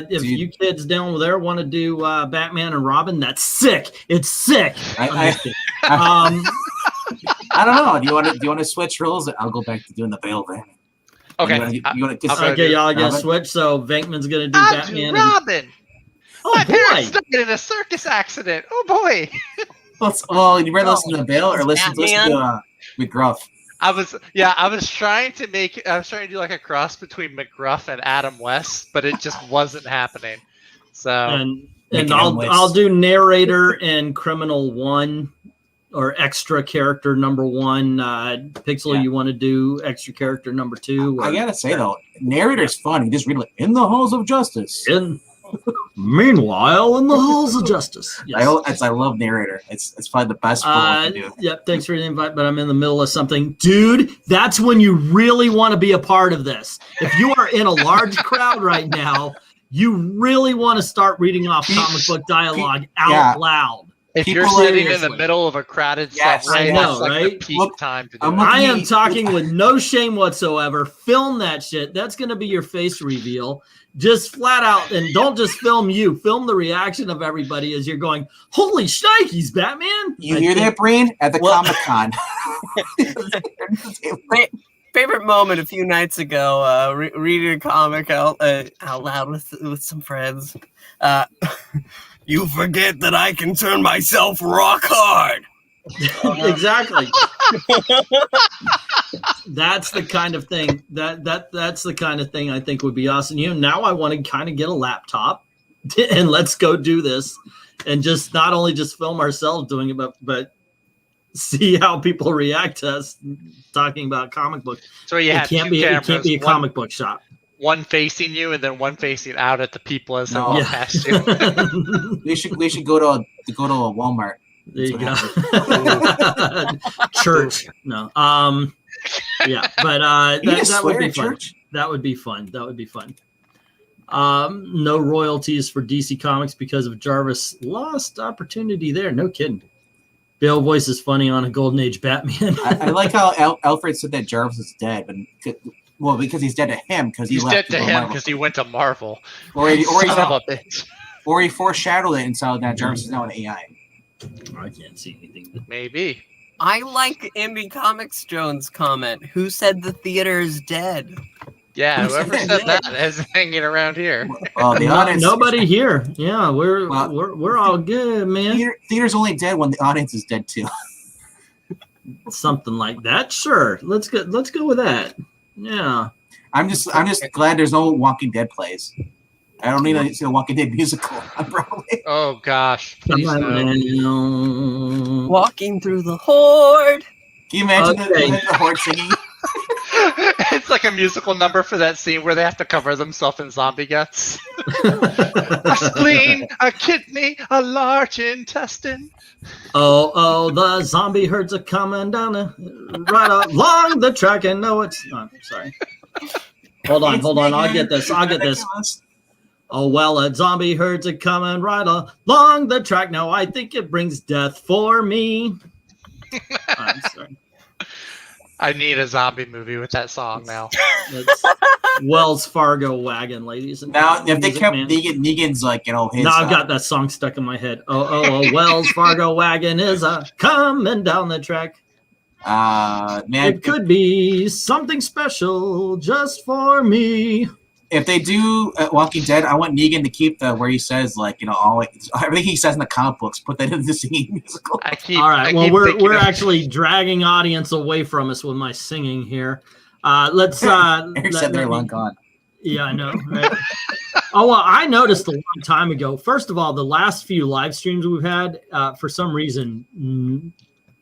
[SPEAKER 1] If you kids down there want to do Batman and Robin, that's sick. It's sick.
[SPEAKER 3] I don't know. Do you want to switch roles? I'll go back to doing the Bale Batman.
[SPEAKER 5] Okay.
[SPEAKER 1] Y'all get switch. So Venkman's gonna do Batman.
[SPEAKER 5] Robin.
[SPEAKER 1] My
[SPEAKER 5] parents died in a circus accident. Oh boy.
[SPEAKER 3] Well, you rather listen to Bale or listen to McGruff?
[SPEAKER 5] I was trying to do like a cross between McGruff and Adam West, but it just wasn't happening. So
[SPEAKER 1] and I'll do narrator and Criminal 1 or extra character number 1. Pixel, you want to do extra character number 2?
[SPEAKER 3] I gotta say though, narrator's fun. You just read like in the halls of justice.
[SPEAKER 1] Meanwhile, in the halls of justice.
[SPEAKER 3] Yes. I love narrator. It's probably the best one to do.
[SPEAKER 1] Yep, thanks for the invite, but I'm in the middle of something. Dude, that's when you really want to be a part of this. If you are in a large crowd right now, you really want to start reading off comic book dialogue out loud.
[SPEAKER 5] If you're
[SPEAKER 3] People are-
[SPEAKER 5] sitting in the middle of a crowded
[SPEAKER 3] Yes,
[SPEAKER 5] subway,
[SPEAKER 1] I know,
[SPEAKER 5] that's like
[SPEAKER 1] right?
[SPEAKER 5] the peak
[SPEAKER 3] Look,
[SPEAKER 5] time to do
[SPEAKER 3] I'm
[SPEAKER 5] it.
[SPEAKER 3] looking-
[SPEAKER 1] I am talking with no shame whatsoever. Film that shit. That's going to be your face reveal. Just flat out, and don't just film you. Film the reaction of everybody as you're going, "Holy shnikes, Batman!"
[SPEAKER 3] You hear that, Brain? At the
[SPEAKER 4] Well-
[SPEAKER 3] Comic-Con.
[SPEAKER 4] Favorite moment a few nights ago, reading a comic out loud with some friends. You forget that I can turn myself rock hard.
[SPEAKER 1] Exactly. That's the kind of thing that's the kind of thing I think would be awesome. Now I want to kind of get a laptop and let's go do this and just not only just film ourselves doing it, but see how people react to us talking about comic books.
[SPEAKER 5] So you have
[SPEAKER 1] It can't
[SPEAKER 5] two
[SPEAKER 1] be
[SPEAKER 5] cameras,
[SPEAKER 1] a
[SPEAKER 5] one,
[SPEAKER 1] comic book shop.
[SPEAKER 5] one facing you and then one facing out at the people as they
[SPEAKER 3] No.
[SPEAKER 5] walk
[SPEAKER 1] Yeah.
[SPEAKER 5] past you.
[SPEAKER 3] we should go to a Walmart.
[SPEAKER 1] There you go.
[SPEAKER 3] That's
[SPEAKER 1] Church. No. Yeah, but
[SPEAKER 3] You
[SPEAKER 1] that
[SPEAKER 3] just
[SPEAKER 1] would
[SPEAKER 3] swear
[SPEAKER 1] be
[SPEAKER 3] at
[SPEAKER 1] fun.
[SPEAKER 3] church?
[SPEAKER 1] That would be fun. No royalties for DC Comics because of Jarvis. Lost opportunity there. No kidding. Bale voice is funny on a Golden Age Batman.
[SPEAKER 3] I like how Alfred said that Jarvis is dead, but because he's dead to him because
[SPEAKER 5] He's
[SPEAKER 3] left
[SPEAKER 5] dead to
[SPEAKER 3] go
[SPEAKER 5] him
[SPEAKER 3] Marvel.
[SPEAKER 5] because he went to Marvel.
[SPEAKER 3] or he
[SPEAKER 5] Son of a bitch.
[SPEAKER 3] foreshadowed it and saw that Jarvis is now an AI.
[SPEAKER 1] I can't see anything.
[SPEAKER 5] Maybe.
[SPEAKER 4] I like Indie Comics Jones' comment. Who said the theater is dead?
[SPEAKER 5] Yeah,
[SPEAKER 3] Who
[SPEAKER 5] whoever
[SPEAKER 3] said
[SPEAKER 5] said that is hanging around here.
[SPEAKER 3] Well, the audience.
[SPEAKER 1] Nobody here. Yeah, we're
[SPEAKER 3] Well,
[SPEAKER 1] all good, man.
[SPEAKER 3] Theater's only dead when the audience is dead too.
[SPEAKER 1] Something like that. Sure. Let's go with that. Yeah.
[SPEAKER 3] I'm just glad there's no Walking Dead plays. I don't need to see a Walking Dead musical on Broadway.
[SPEAKER 5] Oh gosh. Please no.
[SPEAKER 4] Walking through the horde.
[SPEAKER 3] Can you imagine
[SPEAKER 1] Okay.
[SPEAKER 3] the horde singing?
[SPEAKER 5] It's like a musical number for that scene where they have to cover themselves in zombie guts. A spleen, a kidney, a large intestine.
[SPEAKER 1] Oh, the zombie herds are coming down right along the track, and no, it's not. Sorry. Hold on. I'll get this. Oh, well, a zombie herds are coming right along the track. Now, I think it brings death for me. I'm sorry.
[SPEAKER 5] I need a zombie movie with that song now.
[SPEAKER 1] It's Wells Fargo wagon, ladies and
[SPEAKER 3] Now, if they
[SPEAKER 1] music
[SPEAKER 3] kept
[SPEAKER 1] man.
[SPEAKER 3] Negan's like his.
[SPEAKER 1] Now I've got that song stuck in my head. Oh, Wells Fargo wagon is coming down the track.
[SPEAKER 3] Man,
[SPEAKER 1] It could be something special just for me.
[SPEAKER 3] if they do Walking Dead, I want Negan to keep where he says everything he says in the comic books. Put that in the singing musical.
[SPEAKER 1] All right. Well, we're actually dragging audience away from us with my singing here. Let's.
[SPEAKER 3] Eric said they're long gone.
[SPEAKER 1] Yeah, I know. Right? Oh well, I noticed a long time ago. First of all, the last few live streams we've had, for some reason,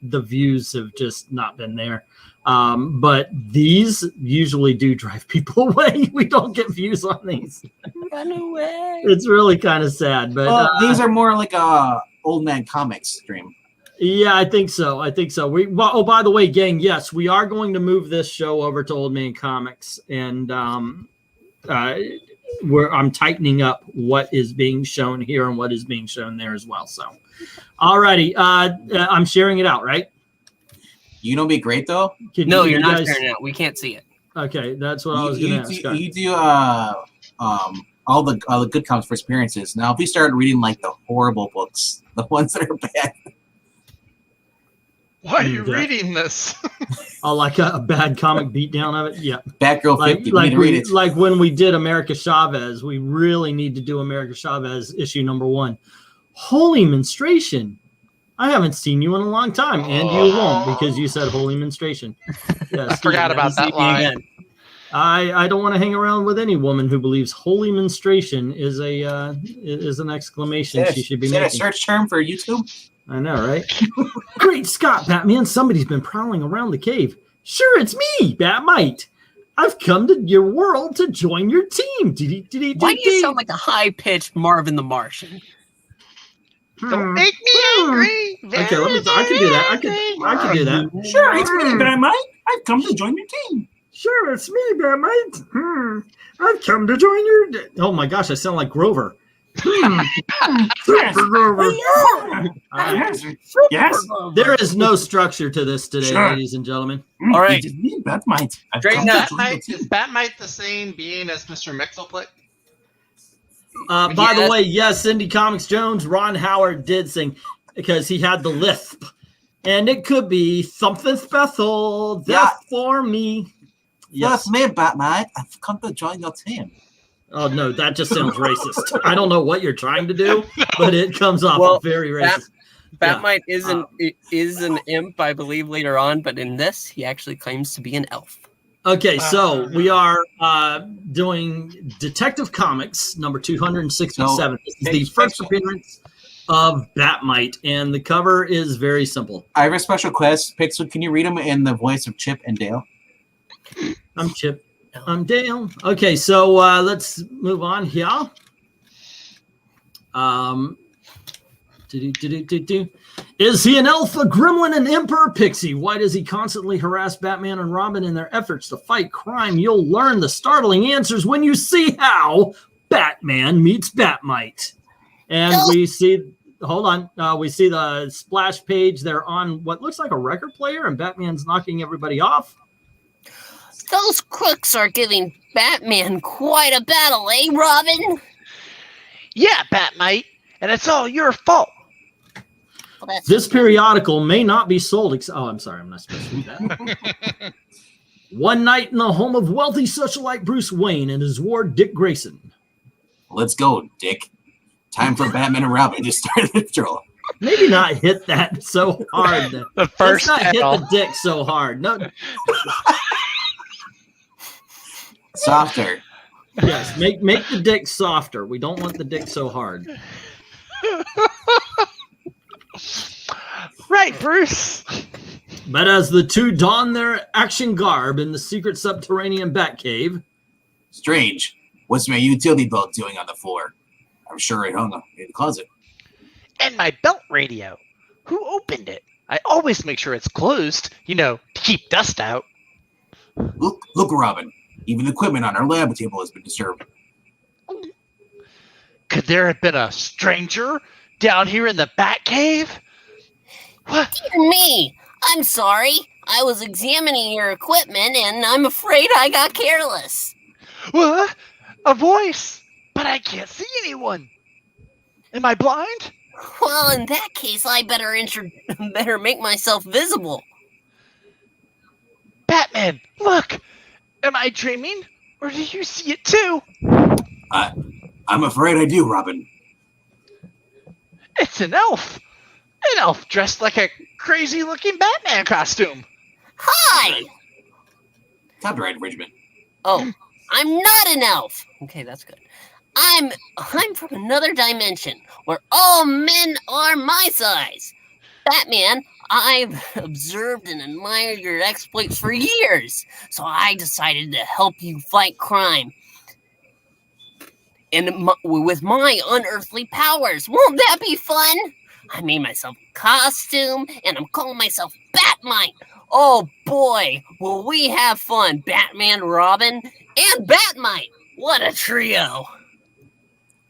[SPEAKER 1] the views have just not been there. But these usually do drive people away. We don't get views on these.
[SPEAKER 4] Run away.
[SPEAKER 1] It's really kind of sad. But
[SPEAKER 3] These are more like old man comics stream.
[SPEAKER 1] yeah, I think so. Oh, by the way, gang, yes, we are going to move this show over to Old Man Comics, and I'm tightening up what is being shown here and what is being shown there as well. So, alrighty, I'm sharing it out, right?
[SPEAKER 3] You know, be great though.
[SPEAKER 4] No, you're not sharing it out. We can't see it.
[SPEAKER 1] Okay, that's what I was going to ask.
[SPEAKER 3] You do all the good comics for experiences. Now, if we start reading like the horrible books, the ones that are bad.
[SPEAKER 5] Why are you reading this?
[SPEAKER 1] Oh, like a bad comic beatdown of it? Yeah.
[SPEAKER 3] Batgirl 50, we need to read it.
[SPEAKER 1] Like when we did America Chavez, we really need to do America Chavez issue number 1. Holy menstruation. I haven't seen you in a long time, and you won't because you said holy menstruation. Yeah,
[SPEAKER 5] I forgot about that line.
[SPEAKER 1] I don't want to hang around with any woman who believes holy menstruation is an exclamation she should be
[SPEAKER 3] Is that a
[SPEAKER 1] making.
[SPEAKER 3] search term for YouTube?
[SPEAKER 1] I know, right? Great Scott, Batman! Somebody's been prowling around the cave. Sure, it's me, Batmite. I've come to your world to join your team.
[SPEAKER 4] Why do you sound like a high-pitched Marvin the Martian?
[SPEAKER 5] Don't make me angry.
[SPEAKER 1] Okay, I can do that. I can do that.
[SPEAKER 3] Sure, it's me, Batmite. I've come to join your team.
[SPEAKER 1] Sure, it's me, Batmite. I've come to join your. Oh my gosh, I sound like Grover.
[SPEAKER 3] Yes.
[SPEAKER 1] There is no structure to this today,
[SPEAKER 3] Sure.
[SPEAKER 1] ladies and gentlemen.
[SPEAKER 4] All right.
[SPEAKER 3] Batmite. I've
[SPEAKER 4] Straighten
[SPEAKER 3] come to
[SPEAKER 4] up.
[SPEAKER 3] join the
[SPEAKER 2] Batmite,
[SPEAKER 3] team.
[SPEAKER 2] is Batmite the same being as Mr. Mixelplick?
[SPEAKER 1] By the
[SPEAKER 4] Yes.
[SPEAKER 1] way, yes, Indie Comics Jones, Ron Howard did sing because he had the lisp. And it could be something special just for me.
[SPEAKER 3] Yes,
[SPEAKER 1] Yes.
[SPEAKER 3] me, Batmite. I've come to join your team.
[SPEAKER 1] Oh, no, that just sounds racist. I don't know what you're trying to do, but it comes off very racist.
[SPEAKER 4] Batmite is an imp, I believe, later on, but in this, he actually claims to be an elf.
[SPEAKER 1] Okay, so we are doing Detective Comics number 267. This is the first appearance of Batmite, and the cover is very simple.
[SPEAKER 3] I have a special request. Pixel, can you read them in the voice of Chip and Dale?
[SPEAKER 1] I'm Chip. I'm Dale. Okay, so let's move on here. Is he an elf, a gremlin, an imp, or a pixie? Why does he constantly harass Batman and Robin in their efforts to fight crime? You'll learn the startling answers when you see how Batman meets Batmite. And we see, hold on, we see the splash page. They're on what looks like a record player, and Batman's knocking everybody off.
[SPEAKER 4] Those crooks are giving Batman quite a battle, eh, Robin?
[SPEAKER 5] Yeah, Batmite, and it's all your fault.
[SPEAKER 4] Well, that's
[SPEAKER 1] This periodical may not be sold. I'm sorry, I'm not supposed to do that. One night in the home of wealthy socialite Bruce Wayne and his ward Dick Grayson.
[SPEAKER 3] Let's go, Dick. Time for Batman and Robin to start the patrol.
[SPEAKER 1] Maybe not hit that so hard.
[SPEAKER 5] The
[SPEAKER 1] Let's
[SPEAKER 5] first
[SPEAKER 1] not hit
[SPEAKER 5] panel.
[SPEAKER 1] the dick so hard. No,
[SPEAKER 3] Softer.
[SPEAKER 1] yes, make the dick softer. We don't want the dick so hard.
[SPEAKER 5] Right, Bruce.
[SPEAKER 1] But as the two don their action garb in the secret subterranean Batcave,
[SPEAKER 3] Strange. What's my utility belt doing on the floor? I'm sure it hung in the closet.
[SPEAKER 5] And my belt radio. Who opened it? I always make sure it's closed, to keep dust out.
[SPEAKER 3] Look, Robin. Even the equipment on our lab table has been disturbed.
[SPEAKER 5] Could there have been a stranger down here in the Batcave? What?
[SPEAKER 4] Dear me. I'm sorry. I was examining your equipment, and I'm afraid I got careless.
[SPEAKER 5] What? A voice? But I can't see anyone. Am I blind?
[SPEAKER 4] Well, in that case, I better make myself visible.
[SPEAKER 5] Batman, look! Am I dreaming? Or do you see it too?
[SPEAKER 3] I'm afraid I do, Robin.
[SPEAKER 5] It's an elf! An elf dressed like a crazy-looking Batman costume.
[SPEAKER 4] Hi!
[SPEAKER 3] Copyright infringement.
[SPEAKER 4] Oh, I'm not an elf. Okay, that's good. I'm from another dimension where all men are my size. Batman, I've observed and admired your exploits for years, so I decided to help you fight crime. And with my unearthly powers, won't that be fun? I made myself a costume, and I'm calling myself Batmite. Oh boy, will we have fun, Batman, Robin, and Batmite. What a trio.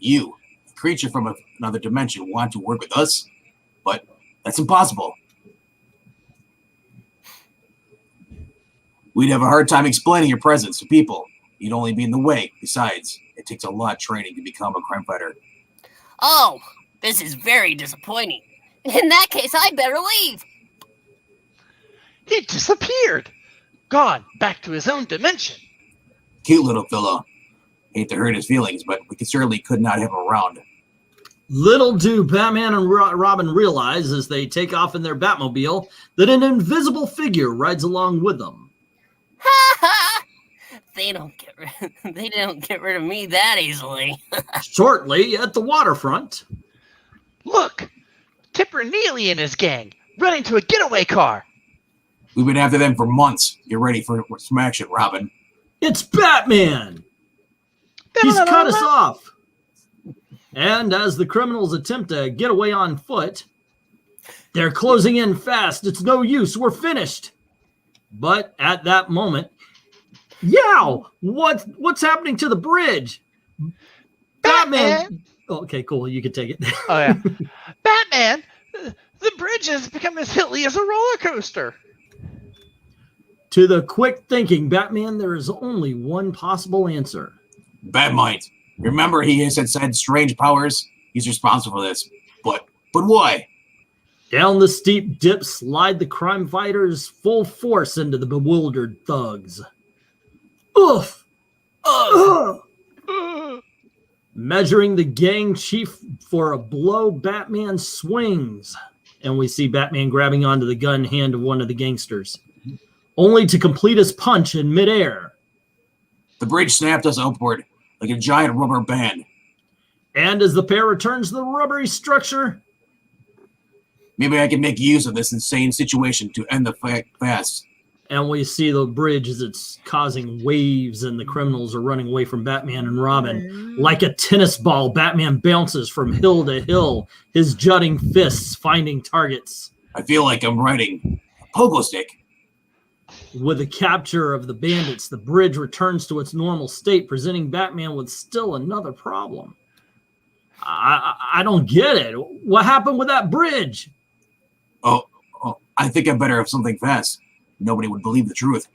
[SPEAKER 3] You, a creature from another dimension, want to work with us? But that's impossible. We'd have a hard time explaining your presence to people. You'd only be in the way. Besides, it takes a lot of training to become a crime fighter.
[SPEAKER 4] Oh, this is very disappointing. In that case, I better leave.
[SPEAKER 5] He disappeared. Gone back to his own dimension.
[SPEAKER 3] Cute little fellow. Hate to hurt his feelings, but we certainly could not have him around.
[SPEAKER 1] little do Batman and Robin realize as they take off in their Batmobile that an invisible figure rides along with them.
[SPEAKER 4] Ha ha! They don't get rid of me that easily.
[SPEAKER 1] Shortly at the waterfront,
[SPEAKER 5] Look! Tipper Neely and his gang running to a getaway car.
[SPEAKER 3] We've been after them for months. Get ready for some action, Robin.
[SPEAKER 1] it's Batman! He's cut us off. And as the criminals attempt to get away on foot, they're closing in fast. It's no use. We're finished. But at that moment, yow! What's happening to the bridge? Batman! Okay, cool. You can take it.
[SPEAKER 5] Oh yeah, Batman. The bridge has become as hilly as a roller coaster.
[SPEAKER 1] To the quick thinking Batman, there is only one possible answer.
[SPEAKER 3] Batmite. Remember, he has said strange powers. He's responsible for this. But why?
[SPEAKER 1] Down the steep dip slide the crime fighters full force into the bewildered thugs. Oof! Ugh! Measuring the gang chief for a blow, Batman swings. And we see Batman grabbing onto the gun hand of one of the gangsters, only to complete his punch in midair.
[SPEAKER 3] The bridge snapped us upward like a giant rubber band.
[SPEAKER 1] And as the pair returns to the rubbery structure,
[SPEAKER 3] maybe I can make use of this insane situation to end the fight fast.
[SPEAKER 1] and we see the bridge as it's causing waves and the criminals are running away from Batman and Robin. Like a tennis ball, Batman bounces from hill to hill, his jutting fists finding targets.
[SPEAKER 3] I feel like I'm riding a pogo stick.
[SPEAKER 1] With the capture of the bandits, the bridge returns to its normal state, presenting Batman with still another problem. I don't get it. What happened with that bridge?
[SPEAKER 3] Oh, I think I better have something fast. Nobody would believe the truth.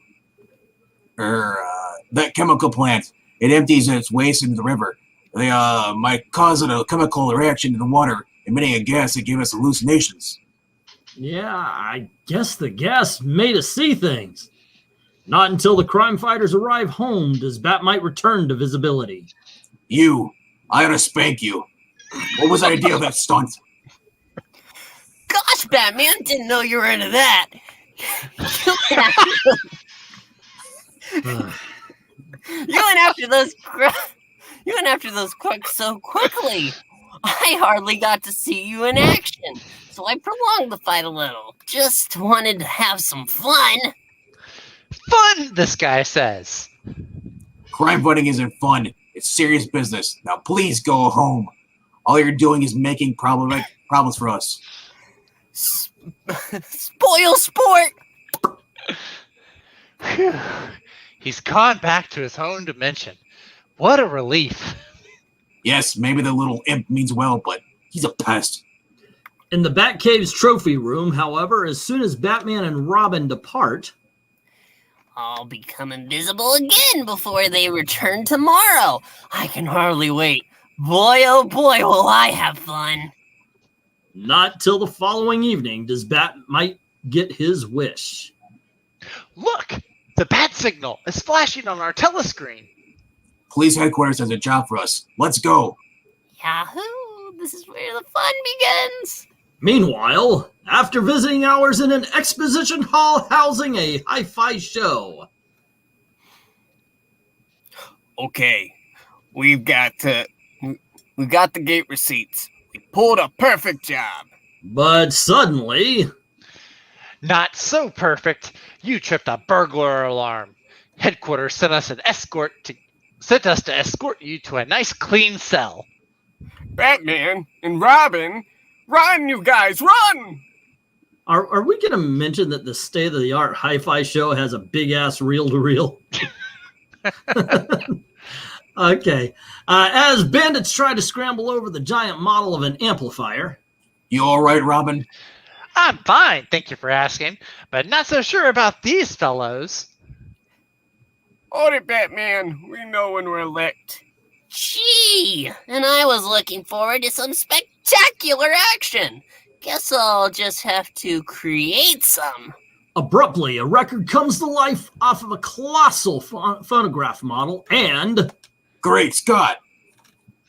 [SPEAKER 3] That chemical plant, it empties its waste into the river. They might cause a chemical reaction in the water, emitting a gas that gave us hallucinations.
[SPEAKER 1] Yeah, I guess the gas made us see things. Not until the crime fighters arrive home does Batmite return to visibility.
[SPEAKER 3] I ought to spank you. What was the idea of that stunt?
[SPEAKER 4] Gosh, Batman, didn't know you were into that. You went after those crooks so quickly. I hardly got to see you in action, so I prolonged the fight a little. Just wanted to have some fun.
[SPEAKER 5] Fun, this guy says.
[SPEAKER 3] Crime fighting isn't fun. It's serious business. Now please go home. All you're doing is making problems for us.
[SPEAKER 4] Spoil sport.
[SPEAKER 5] Whew. He's gone back to his own dimension. What a relief.
[SPEAKER 3] Yes, maybe the little imp means well, but he's a pest.
[SPEAKER 1] In the Batcave's trophy room, however, as soon as Batman and Robin depart,
[SPEAKER 4] I'll become invisible again before they return tomorrow. I can hardly wait. Boy, oh boy, will I have fun.
[SPEAKER 1] not till the following evening does Batmite get his wish.
[SPEAKER 5] Look! The bat signal is flashing on our telescreen.
[SPEAKER 3] Police headquarters has a job for us. Let's go.
[SPEAKER 4] Yahoo! This is where the fun begins.
[SPEAKER 1] Meanwhile, after visiting hours in an exposition hall housing a hi-fi show.
[SPEAKER 6] Okay, we've got the gate receipts. We pulled a perfect job.
[SPEAKER 1] But suddenly,
[SPEAKER 5] Not so perfect. You tripped a burglar alarm. Headquarters sent us to escort you to a nice clean cell.
[SPEAKER 6] Batman and Robin, run, you guys, run!
[SPEAKER 1] are we going to mention that the state-of-the-art hi-fi show has a big-ass reel-to-reel? Okay. As bandits try to scramble over the giant model of an amplifier.
[SPEAKER 3] You all right, Robin?
[SPEAKER 5] I'm fine, thank you for asking, but not so sure about these fellows.
[SPEAKER 6] Hold it, Batman. We know when we're licked.
[SPEAKER 4] Gee, and I was looking forward to some spectacular action. Guess I'll just have to create some.
[SPEAKER 1] Abruptly, a record comes to life off of a colossal phonograph model, and
[SPEAKER 3] Great Scott!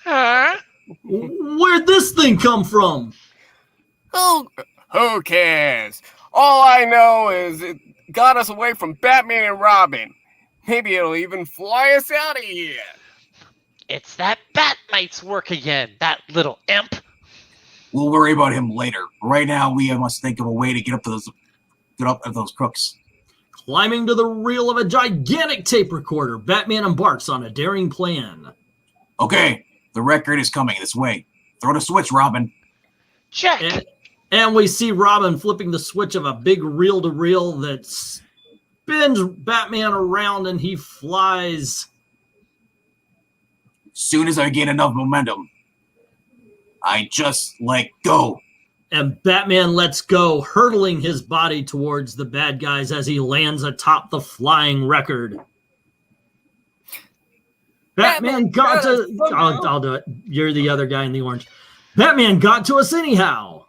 [SPEAKER 5] Huh?
[SPEAKER 1] where'd this thing come from?
[SPEAKER 6] Who cares? All I know is it got us away from Batman and Robin. Maybe it'll even fly us out of here.
[SPEAKER 5] It's that Batmite's work again, that little imp.
[SPEAKER 3] We'll worry about him later. Right now, we must think of a way to get up to those crooks.
[SPEAKER 1] Climbing to the reel of a gigantic tape recorder, Batman embarks on a daring plan.
[SPEAKER 3] Okay, the record is coming this way. Throw the switch, Robin.
[SPEAKER 5] Check.
[SPEAKER 1] And we see Robin flipping the switch of a big reel-to-reel that spins Batman around and he flies.
[SPEAKER 3] Soon as I gain enough momentum. I just let go.
[SPEAKER 1] And Batman lets go, hurtling his body towards the bad guys as he lands atop the flying record. Batman got to... I'll do it. You're the other guy in the orange. Batman got to us anyhow.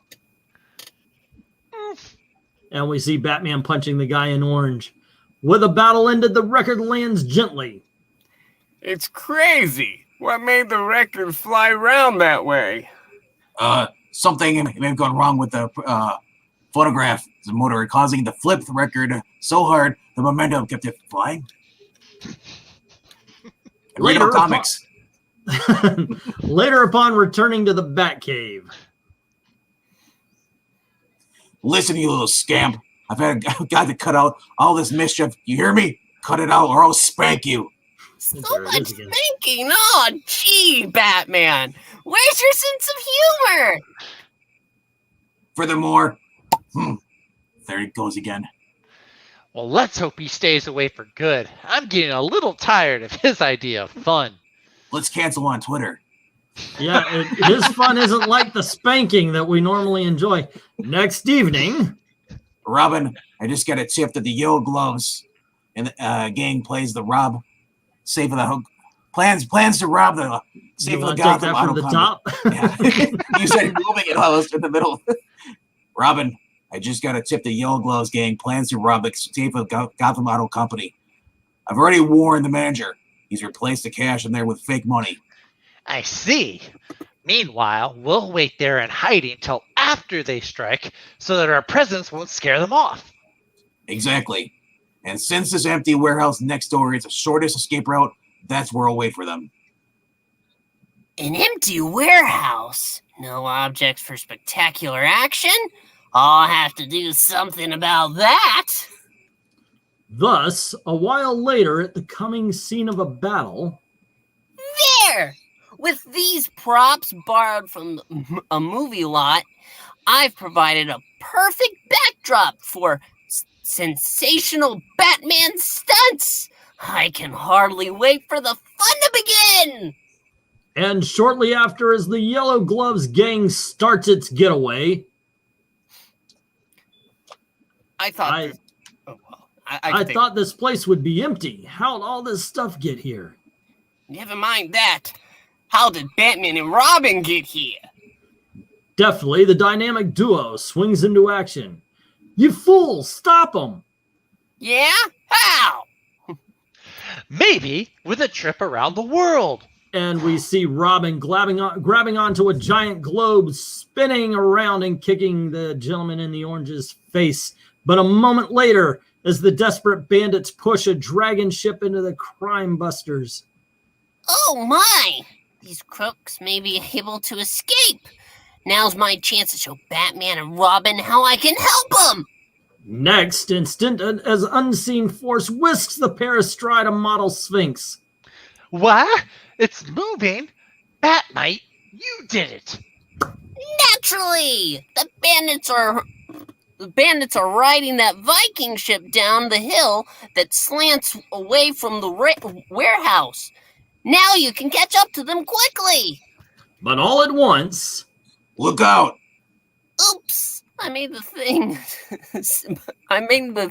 [SPEAKER 1] And we see Batman punching the guy in orange. With a battle ended, the record lands gently.
[SPEAKER 6] It's crazy. What made the record fly around that way?
[SPEAKER 3] Something may have gone wrong with the phonograph, the motor, causing it to flip the record so hard the momentum kept it flying. Later comics.
[SPEAKER 1] Later upon returning to the Batcave.
[SPEAKER 3] Listen, you little scamp. I've got to cut out all this mischief. You hear me? Cut it out or I'll spank you.
[SPEAKER 4] So much thinking. Oh, gee, Batman. Where's your sense of humor?
[SPEAKER 3] Furthermore, there it goes again.
[SPEAKER 5] Well, let's hope he stays away for good. I'm getting a little tired of his idea of fun.
[SPEAKER 3] Let's cancel on Twitter.
[SPEAKER 1] Yeah, his fun isn't like the spanking that we normally enjoy. Next evening,
[SPEAKER 3] Robin, I just got a tip that the Yellow Gloves and gang plays the rob safe of the hook. Plans to rob the safe of the Gotham
[SPEAKER 1] from the top.
[SPEAKER 3] Yeah. You said moving it almost in the middle. Robin, I just got a tip the Yellow Gloves gang plans to rob the safe of Gotham Auto Company. I've already warned the manager. He's replaced the cash in there with fake money.
[SPEAKER 5] I see. Meanwhile, we'll wait there in hiding till after they strike so that our presence won't scare them off.
[SPEAKER 3] Exactly. And since this empty warehouse next door is the shortest escape route, that's where I'll wait for them.
[SPEAKER 4] An empty warehouse? No objects for spectacular action? I'll have to do something about that.
[SPEAKER 1] Thus, a while later at the coming scene of a battle...
[SPEAKER 4] There! With these props borrowed from a movie lot, I've provided a perfect backdrop for sensational Batman stunts. I can hardly wait for the fun to begin.
[SPEAKER 1] And shortly after, as the Yellow Gloves gang starts its getaway...
[SPEAKER 6] I thought
[SPEAKER 1] this place would be empty. How'd all this stuff get here?
[SPEAKER 6] Never mind that. How did Batman and Robin get here?
[SPEAKER 1] Definitely, the dynamic duo swings into action. You fools, stop them!
[SPEAKER 6] Yeah? How?
[SPEAKER 5] Maybe with a trip around the world.
[SPEAKER 1] And we see Robin grabbing onto a giant globe, spinning around and kicking the gentleman in the orange's face. But a moment later, as the desperate bandits push a dragon ship into the crime busters.
[SPEAKER 4] Oh my! These crooks may be able to escape. Now's my chance to show Batman and Robin how I can help them.
[SPEAKER 1] Next instant, as unseen force whisks the pair astride a model Sphinx.
[SPEAKER 5] What? It's moving? Batmite, you did it.
[SPEAKER 4] Naturally! The bandits are riding that Viking ship down the hill that slants away from the warehouse. Now you can catch up to them quickly.
[SPEAKER 1] But all at once...
[SPEAKER 3] Look out!
[SPEAKER 4] Oops! I made the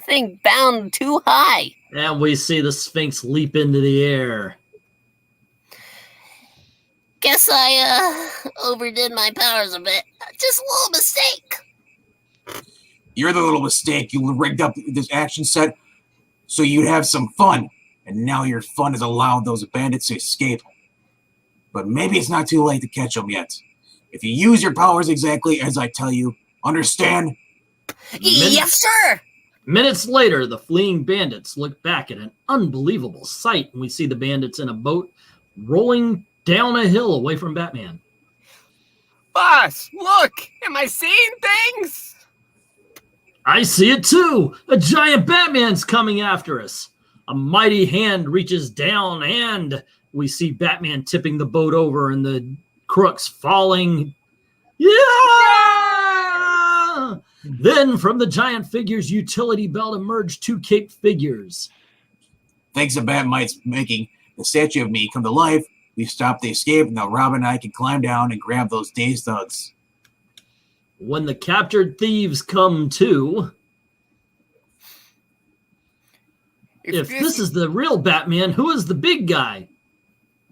[SPEAKER 4] thing bound too high.
[SPEAKER 1] And we see the Sphinx leap into the air.
[SPEAKER 4] Guess I overdid my powers a bit. Just a little mistake.
[SPEAKER 3] You're the little mistake. You rigged up this action set so you'd have some fun. And now your fun has allowed those bandits to escape. But maybe it's not too late to catch them yet. If you use your powers exactly as I tell you, understand?
[SPEAKER 4] Yes, sir!
[SPEAKER 1] Minutes later, the fleeing bandits look back at an unbelievable sight, and we see the bandits in a boat rolling down a hill away from Batman.
[SPEAKER 6] Boss, look! Am I seeing things?
[SPEAKER 1] I see it too! A giant Batman's coming after us! A mighty hand reaches down, and we see Batman tipping the boat over and the crooks falling. Yeah! Then from the giant figure's utility belt emerged two caped figures.
[SPEAKER 3] Thanks to Batmite's making the statue of me come to life, We stopped the escape. Now Robin and I can climb down and grab those dazed thugs.
[SPEAKER 1] When the captured thieves come to, if this is the real Batman, who is the big guy?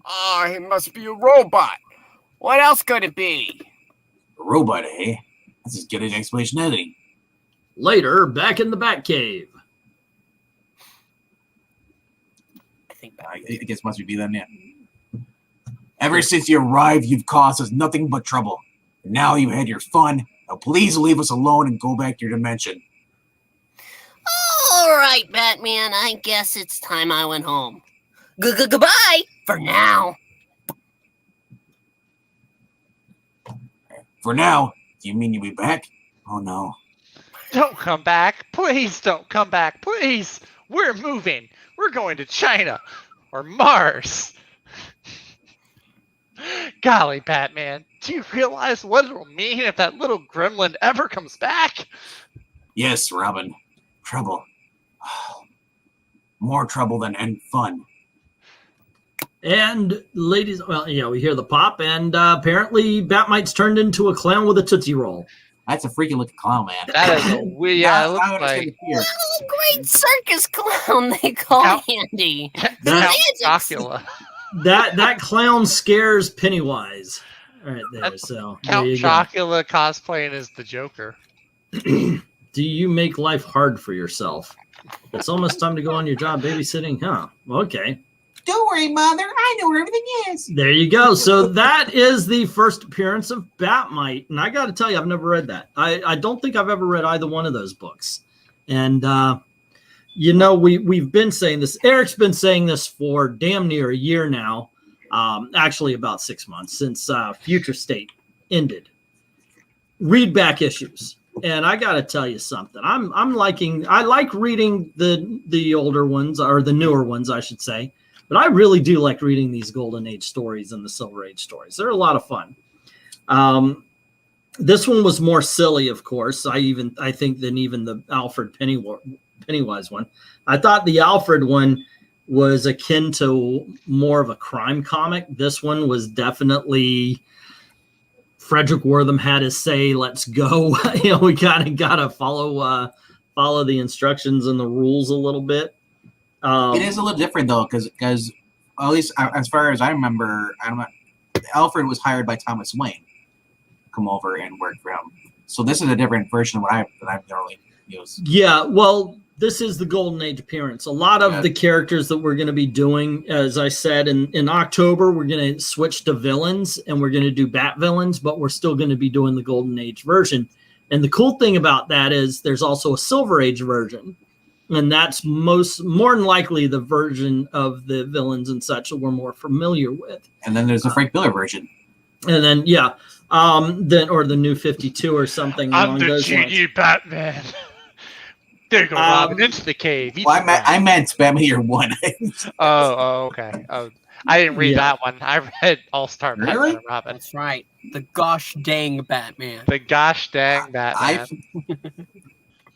[SPEAKER 6] Ah, it must be a robot. What else could it be?
[SPEAKER 3] A robot, eh? That's as good an explanation as any.
[SPEAKER 1] Later, back in the Batcave.
[SPEAKER 3] I guess must be them, yeah. Ever since you arrived, you've caused us nothing but trouble. Now you had your fun. Now please leave us alone and go back to your dimension.
[SPEAKER 4] All right, Batman. I guess it's time I went home. Goodbye for now.
[SPEAKER 3] For now? Do you mean you'll be back? Oh no.
[SPEAKER 5] Don't come back. Please don't come back. Please. We're moving. We're going to China or Mars. Golly, Batman. Do you realize what it'll mean if that little gremlin ever comes back?
[SPEAKER 3] Yes, Robin. Trouble. More trouble than any fun.
[SPEAKER 1] And ladies, well, yeah, we hear the pop, and apparently Batmite's turned into a clown with a Tootsie Roll.
[SPEAKER 3] That's a freaking looking clown, man.
[SPEAKER 5] That is a weird. Yeah, it looks like
[SPEAKER 4] Oh, great circus clown they call Andy.
[SPEAKER 5] Count Chocula.
[SPEAKER 1] That clown scares Pennywise right there. So
[SPEAKER 5] Count Chocula cosplaying as the Joker.
[SPEAKER 1] Do you make life hard for yourself? It's almost time to go on your job babysitting, huh? Okay.
[SPEAKER 3] Don't worry, Mother. I know where everything is.
[SPEAKER 1] There you go. So that is the first appearance of Batmite. And I got to tell you, I've never read that. I don't think I've ever read either one of those books. And, you know, we've been saying this. Eric's been saying this for damn near a year now. Actually, about 6 months since Future State ended. Read back issues. And I got to tell you something. I like reading the older ones, or the newer ones, I should say. But I really do like reading these Golden Age stories and the Silver Age stories. They're a lot of fun. This one was more silly, of course. I think than even the Alfred Pennywise one. I thought the Alfred one was akin to more of a crime comic. This one was definitely Frederick Wortham had his say. Let's go. We kind of got to follow the instructions and the rules a little bit.
[SPEAKER 3] It is a little different though, because at least as far as I remember, Alfred was hired by Thomas Wayne to come over and work for him. So this is a different version of what I've normally used. Yeah, well, this is the Golden Age appearance. A lot of the characters that we're going to be doing, as I said, in October, we're going to switch to villains and we're going to do Bat villains, but we're still going to be doing the Golden Age version. And the cool thing about that is there's also a Silver Age version. And that's more than likely the version of the villains and such that we're more familiar with. And then there's the Frank Miller version. And then, or the New 52 or something.
[SPEAKER 5] I'm the genie Batman. There you go, Robin, into the cave.
[SPEAKER 3] Well, I meant Batman Year 1.
[SPEAKER 5] Oh, okay. Oh, I didn't read that one. I read All-Star Batman and Robin.
[SPEAKER 4] That's right. The gosh dang Batman.
[SPEAKER 5] The gosh dang Batman.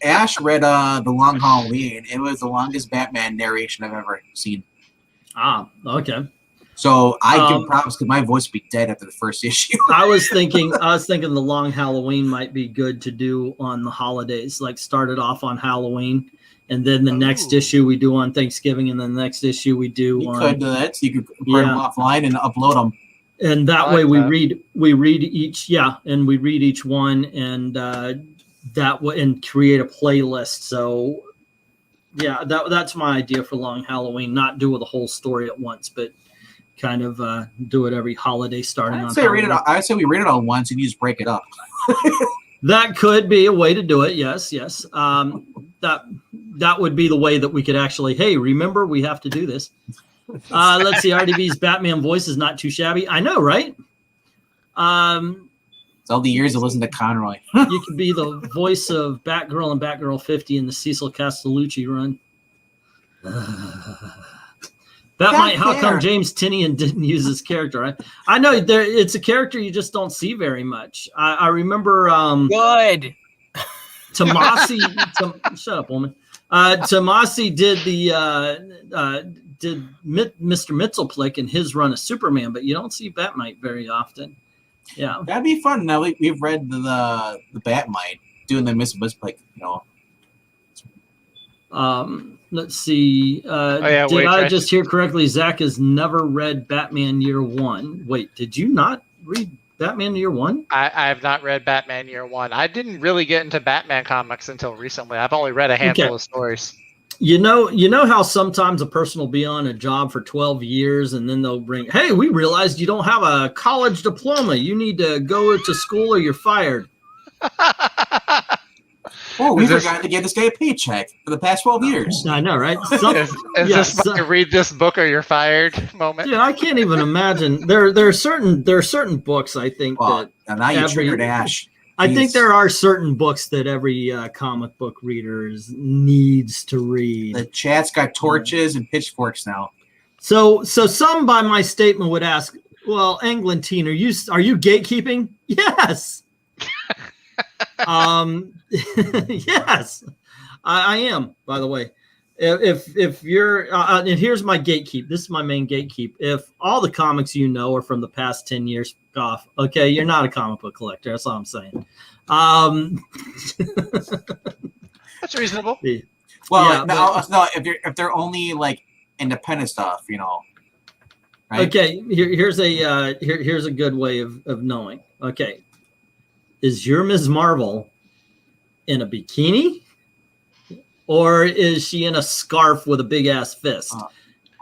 [SPEAKER 3] Ash read The Long Halloween. It was the longest Batman narration I've ever seen.
[SPEAKER 1] Ah, okay.
[SPEAKER 3] So I give props because my voice would be dead after the first issue.
[SPEAKER 1] I was thinking The Long Halloween might be good to do on the holidays, like start it off on Halloween, and then the next issue we do on Thanksgiving, and then the next issue we do
[SPEAKER 3] you
[SPEAKER 1] on.
[SPEAKER 3] Could do that. So you could print them offline and upload them.
[SPEAKER 1] And that way we read each, and we read each one, and that way, and create a playlist. So that's my idea for Long Halloween. Not do the whole story at once, but kind of do it every holiday starting on Halloween.
[SPEAKER 3] I'd say we read it all once and you just break it up.
[SPEAKER 1] That could be a way to do it. Yes. That would be the way that we could actually, hey, remember we have to do this. Let's see. RDB's Batman voice is not too shabby. I know, right?
[SPEAKER 3] It's all the years to listen to Conroy.
[SPEAKER 1] You could be the voice of Batgirl and Batgirl 50 in the Cecil Castellucci run. How come James Tinian didn't use his character? I know it's a character you just don't see very much. I remember
[SPEAKER 4] good.
[SPEAKER 1] Tomasi. Shut up, woman. Tomasi did Mr. Mitzelplick in his run of Superman, but you don't see Batmite very often. Yeah,
[SPEAKER 3] That'd be fun. Now we've read the Batmite doing the Mr. Mitzelplick,
[SPEAKER 1] let's see. Did I just hear correctly? Zach has never read Batman Year One. Wait, did you not read Batman Year One?
[SPEAKER 5] I have not read Batman Year One. I didn't really get into Batman comics until recently. I've only read a handful of stories.
[SPEAKER 1] You know how sometimes a person will be on a job for 12 years and then they'll bring, hey, we realized you don't have a college diploma. You need to go to school or you're fired.
[SPEAKER 3] Oh, we forgot to give this guy a paycheck for the past 12 years.
[SPEAKER 1] I know, right?
[SPEAKER 5] Is this like a read this book or you're fired moment?
[SPEAKER 1] Yeah, I can't even imagine. There are certain books I think that
[SPEAKER 3] now you triggered Ash.
[SPEAKER 1] I think there are certain books that every comic book reader needs to read.
[SPEAKER 3] The chat's got torches and pitchforks now.
[SPEAKER 1] So some by my statement would ask, well, Englentine, are you gatekeeping? Yes. Yes, I am, by the way. If you're and here's my gatekeep. This is my main gatekeep. If all the comics you know are from the past 10 years off, okay, you're not a comic book collector. That's all I'm saying.
[SPEAKER 5] That's reasonable.
[SPEAKER 3] Well, yeah, no, if they're only like independent stuff, right?
[SPEAKER 1] Okay, here's a good way of knowing. Okay, is your Ms. Marvel in a bikini? Or is she in a scarf with a big ass fist?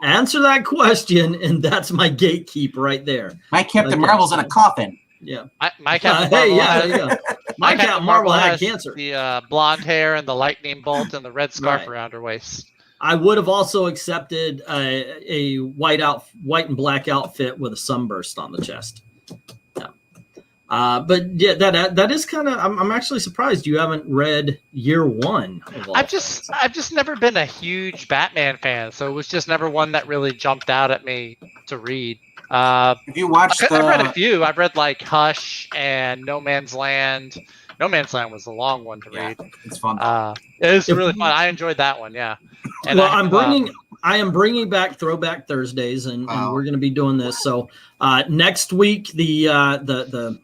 [SPEAKER 1] Answer that question, and that's my gatekeep right there.
[SPEAKER 3] My Captain Marvel's in a coffin.
[SPEAKER 1] Yeah.
[SPEAKER 5] My Captain Marvel
[SPEAKER 1] My Captain Marvel had cancer.
[SPEAKER 5] The blonde hair and the lightning bolt and the red scarf around her waist.
[SPEAKER 1] I would have also accepted a white and black outfit with a sunburst on the chest. But yeah, that is kind of. I'm actually surprised you haven't read Year One.
[SPEAKER 5] I've just never been a huge Batman fan, so it was just never one that really jumped out at me to read.
[SPEAKER 3] If you watched,
[SPEAKER 5] I've read a few. I've read like Hush and No Man's Land. No Man's Land was a long one to read.
[SPEAKER 3] It's fun.
[SPEAKER 5] It was really fun. I enjoyed that one. Yeah. And
[SPEAKER 1] well, I am bringing back Throwback Thursdays, and we're going to be doing this. So next week, the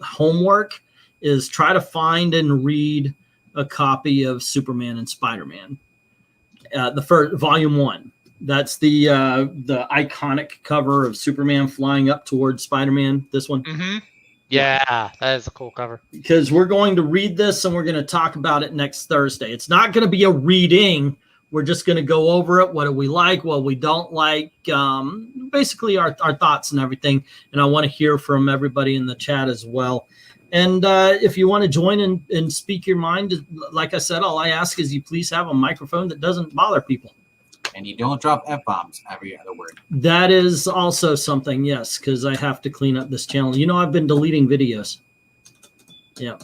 [SPEAKER 1] homework is try to find and read a copy of Superman and Spider-Man, the first volume 1. That's the iconic cover of Superman flying up towards Spider-Man. This one.
[SPEAKER 5] Mm-hmm. Yeah, that is a cool cover.
[SPEAKER 1] Because we're going to read this and we're going to talk about it next Thursday. It's not going to be a reading. We're just going to go over it. What do we like? What we don't like? Basically our thoughts and everything. And I want to hear from everybody in the chat as well. And if you want to join and speak your mind, like I said, all I ask is you please have a microphone that doesn't bother people.
[SPEAKER 3] And you don't drop F-bombs every other word.
[SPEAKER 1] That is also something, yes, because I have to clean up this channel. I've been deleting videos. Yeah.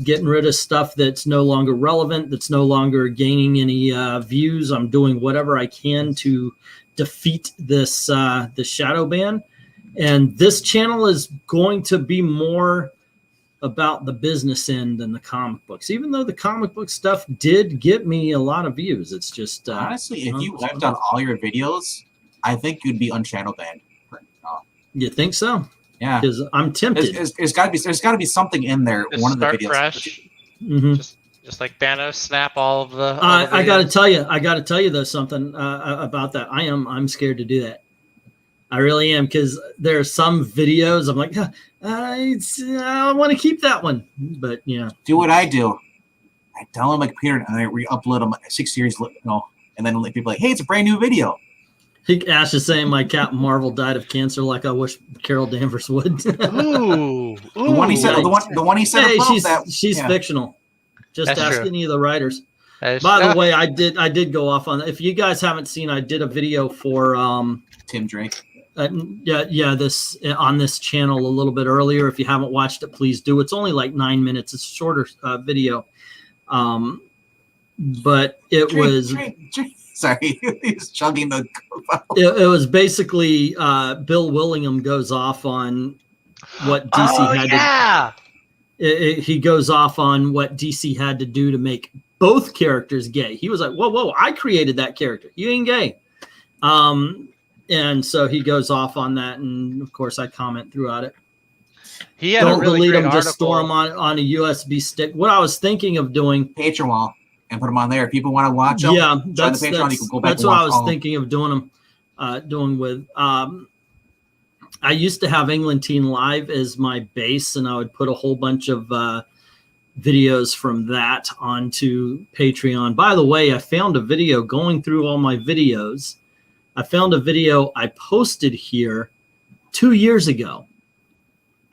[SPEAKER 1] Getting rid of stuff that's no longer relevant, that's no longer gaining any views. I'm doing whatever I can to defeat this the shadow ban. And this channel is going to be more about the business end than the comic books, even though the comic book stuff did get me a lot of views. It's just
[SPEAKER 3] honestly, if you left on all your videos, I think you'd be unchannel banned.
[SPEAKER 1] You think so?
[SPEAKER 3] Yeah,
[SPEAKER 1] because I'm tempted.
[SPEAKER 3] There's got to be something in there.
[SPEAKER 5] Just
[SPEAKER 3] one of the
[SPEAKER 5] start
[SPEAKER 3] videos,
[SPEAKER 5] fresh.
[SPEAKER 1] Mm-hmm.
[SPEAKER 5] Just like Thanos, snap all of the.
[SPEAKER 1] I got to tell you though something about that. I'm scared to do that. I really am, because there are some videos I'm like, I want to keep that one, but yeah.
[SPEAKER 3] Do what I do. I download my computer and I re-upload them 6 years, and then people are like, hey, it's a brand new video.
[SPEAKER 1] Ash is saying my Captain Marvel died of cancer, like I wish Carol Danvers would.
[SPEAKER 5] Ooh,
[SPEAKER 3] the one he said. The one he said.
[SPEAKER 1] Hey, she's fictional. Just
[SPEAKER 5] That's
[SPEAKER 1] ask
[SPEAKER 5] true.
[SPEAKER 1] any of the writers. By the way, I did go off on that. If you guys haven't seen, I did a video for
[SPEAKER 3] Tim Drake.
[SPEAKER 1] This on this channel a little bit earlier. If you haven't watched it, please do. It's only like 9 minutes. It's a shorter video, but it was.
[SPEAKER 3] Sorry, he's chugging the.
[SPEAKER 1] It was basically Bill Willingham goes off on what DC had to. He goes off on what DC had to do to make both characters gay. He was like, "Whoa, I created that character. You ain't gay." And so he goes off on that, and of course I comment throughout it.
[SPEAKER 5] He had
[SPEAKER 1] Don't
[SPEAKER 5] a really
[SPEAKER 1] delete
[SPEAKER 5] great
[SPEAKER 1] them, just store
[SPEAKER 5] article.
[SPEAKER 1] them on a USB stick. What I was thinking of doing,
[SPEAKER 3] Patreon wall and put them on there. If people want to watch them,
[SPEAKER 1] yeah,
[SPEAKER 3] join
[SPEAKER 1] that's
[SPEAKER 3] the Patreon. You can go back
[SPEAKER 1] that's
[SPEAKER 3] and
[SPEAKER 1] what
[SPEAKER 3] watch
[SPEAKER 1] I was
[SPEAKER 3] all.
[SPEAKER 1] thinking of doing with. I used to have England Teen Live as my base, and I would put a whole bunch of videos from that onto Patreon. By the way, I found a video going through all my videos. I found a video I posted here 2 years ago.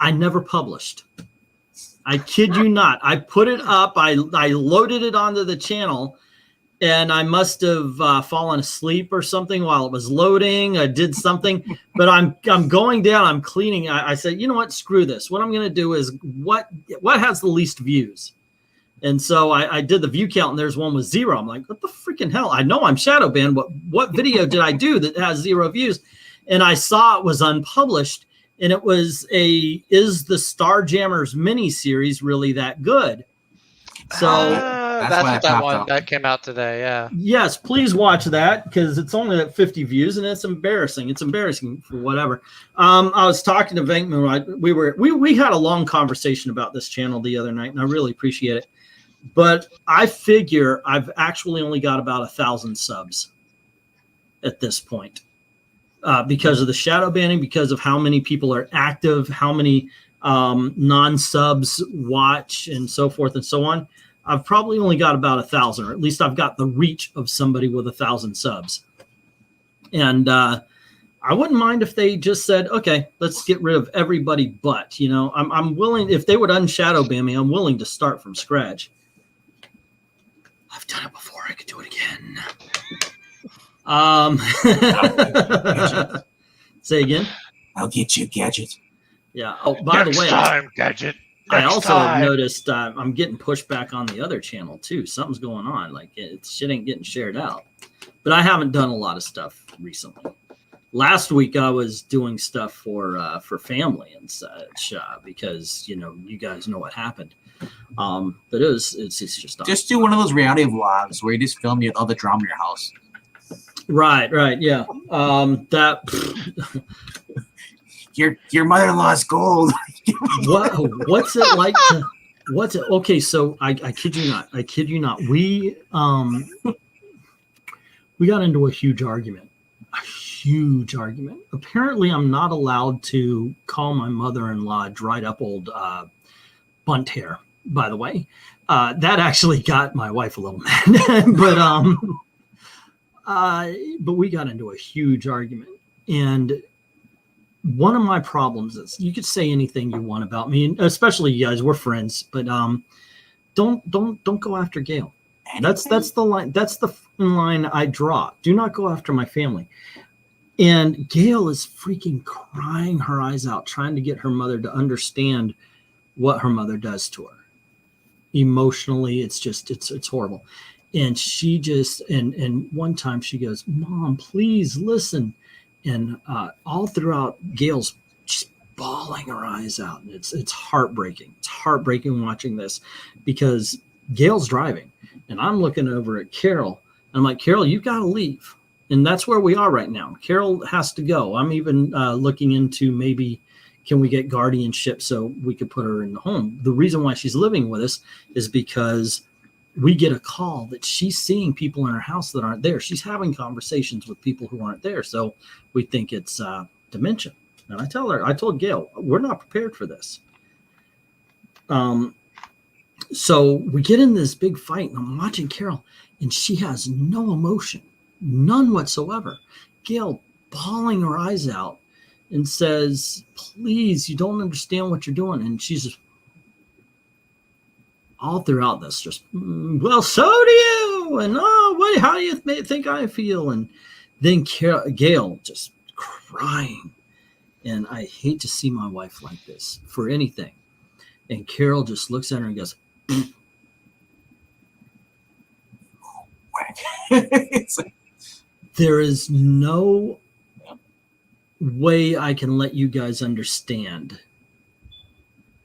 [SPEAKER 1] I never published. I kid you not. I put it up. I loaded it onto the channel, and I must have fallen asleep or something while it was loading. I did something, but I'm going down. I'm cleaning. I said, you know what? Screw this. What I'm going to do is what has the least views. And so I did the view count, and there's one with 0. I'm like, what the freaking hell? I know I'm shadow banned. What video did I do that has 0 views? And I saw it was unpublished, and it was is the Starjammers mini-series really that good? So
[SPEAKER 5] That's
[SPEAKER 3] why
[SPEAKER 5] what
[SPEAKER 3] it
[SPEAKER 5] that
[SPEAKER 3] popped
[SPEAKER 5] one
[SPEAKER 3] up.
[SPEAKER 5] that came out today. Yeah.
[SPEAKER 1] yes, please watch that, because it's only at 50 views, and it's embarrassing. It's embarrassing for whatever. I was talking to Venkman. We had a long conversation about this channel the other night, and I really appreciate it. But I figure I've actually only got about 1,000 subs at this point, because of the shadow banning, because of how many people are active, how many non-subs watch, and so forth and so on. I've probably only got about 1,000, or at least I've got the reach of somebody with 1,000 subs. And I wouldn't mind if they just said, okay, let's get rid of everybody but, I'm willing, if they would unshadow ban me, I'm willing to start from scratch. I've done it before. I could do it again. Say again?
[SPEAKER 3] I'll get you a gadget.
[SPEAKER 1] Yeah. Oh, by the way,
[SPEAKER 2] Gadget.
[SPEAKER 1] I also have noticed I'm getting pushback on the other channel too. Something's going on. Like shit ain't getting shared out. But I haven't done a lot of stuff recently. Last week I was doing stuff for family and such, because you guys know what happened. But it's just
[SPEAKER 3] Just do one of those reality vlogs where you just film all the drama in your house.
[SPEAKER 1] right, yeah. That
[SPEAKER 3] Your mother-in-law's gold.
[SPEAKER 1] what's it like to okay, so I kid you not, we got into a huge argument. Apparently I'm not allowed to call my mother-in-law dried up old bunt hair, by the way. That actually got my wife a little mad. But we got into a huge argument, and one of my problems is, you could say anything you want about me, and especially you guys, we're friends, but don't go after Gail. That's the line. That's the line I draw. Do not go after my family. And Gail is freaking crying her eyes out, trying to get her mother to understand what her mother does to her. Emotionally, it's horrible. And she just, and one time she goes, Mom, please listen. And all throughout, Gail's just bawling her eyes out. And it's heartbreaking. It's heartbreaking watching this, because Gail's driving and I'm looking over at Carol. And I'm like, Carol, you got to leave. And that's where we are right now. Carol has to go. I'm even looking into maybe, can we get guardianship so we could put her in the home? The reason why she's living with us is because we get a call that she's seeing people in her house that aren't there. She's having conversations with people who aren't there. So we think it's dementia. And I told Gail, we're not prepared for this. So we get in this big fight, and I'm watching Carol, and she has no emotion, none whatsoever. Gail bawling her eyes out and says, please, you don't understand what you're doing. And she's just all throughout this, just, well, so do you. And how do you think I feel? And then Gail just crying. And I hate to see my wife like this for anything. And Carol just looks at her and goes, there is no way I can let you guys understand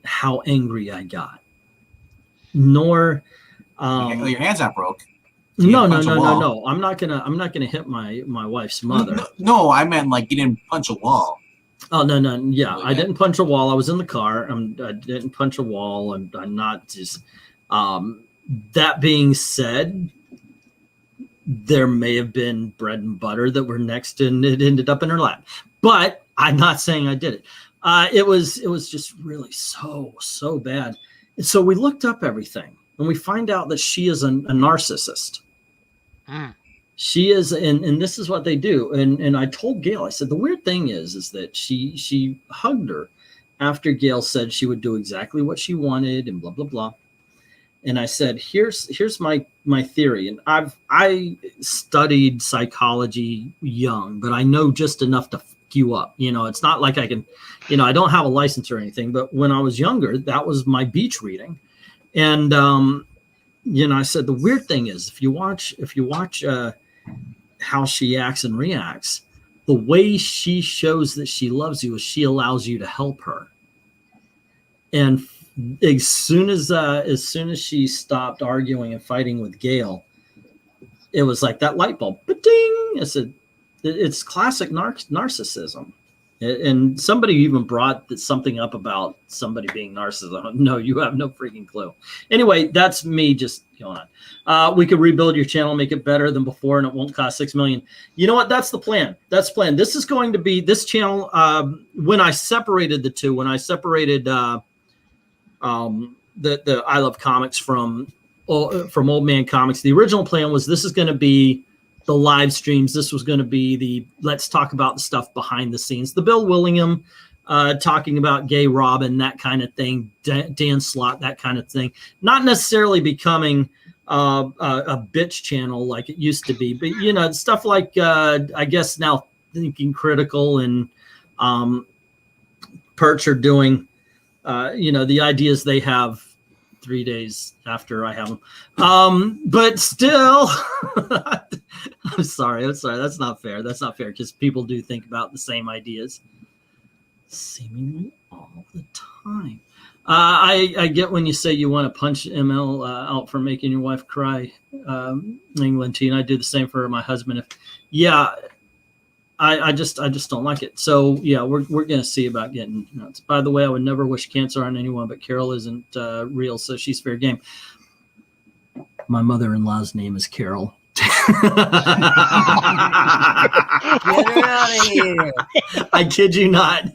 [SPEAKER 1] how angry I got. Nor
[SPEAKER 3] your hand's not broke.
[SPEAKER 1] No,
[SPEAKER 3] punch a wall?
[SPEAKER 1] no. I'm not gonna hit my wife's mother.
[SPEAKER 3] No, I meant like you didn't punch a wall.
[SPEAKER 1] Oh no. Yeah,
[SPEAKER 3] Like
[SPEAKER 1] I
[SPEAKER 3] that.
[SPEAKER 1] didn't punch a wall. I was in the car. I didn't punch a wall. I'm not just. That being said, there may have been bread and butter that were next, and it ended up in her lap. But I'm not saying I did it. It was just really so bad. And so we looked up everything, and we find out that she is a narcissist.
[SPEAKER 5] Mm.
[SPEAKER 1] She is, and this is what they do. And I told Gail, I said, the weird thing is that she hugged her after Gail said she would do exactly what she wanted and blah, blah, blah. And I said, here's my theory. And I studied psychology young, but I know just enough to fuck you up. It's not like I can, I don't have a license or anything, but when I was younger, that was my beach reading. And, I said, the weird thing is if you watch how she acts and reacts, the way she shows that she loves you is she allows you to help her. And as soon as she stopped arguing and fighting with Gail, it was like that light bulb. Ba-ding! It's classic narcissism. And somebody even brought something up about somebody being narcissism. No, you have no freaking clue. Anyway, that's me just going on. We could rebuild your channel, make it better than before, and it won't cost $6 million. You know what? That's the plan. That's the plan. This is going to be this channel. When I separated the two, the I Love Comics from Old Man Comics, the original plan was this is going to be the live streams. This was going to be the let's talk about the stuff behind the scenes. The Bill Willingham talking about gay Robin, that kind of thing. Dan Slott, that kind of thing. Not necessarily becoming a bitch channel like it used to be, but stuff like I guess now Thinking Critical and Perch are doing. The ideas they have 3 days after I have them. But still, I'm sorry. That's not fair. That's not fair because people do think about the same ideas seemingly all the time. I get when you say you want to punch ML out for making your wife cry, England teen. I do the same for my husband. I just don't like it. So yeah, we're gonna see about getting nuts. By the way, I would never wish cancer on anyone, but Carol isn't real, so she's fair game. My mother-in-law's name is Carol.
[SPEAKER 4] Get her out of here.
[SPEAKER 1] I kid you not.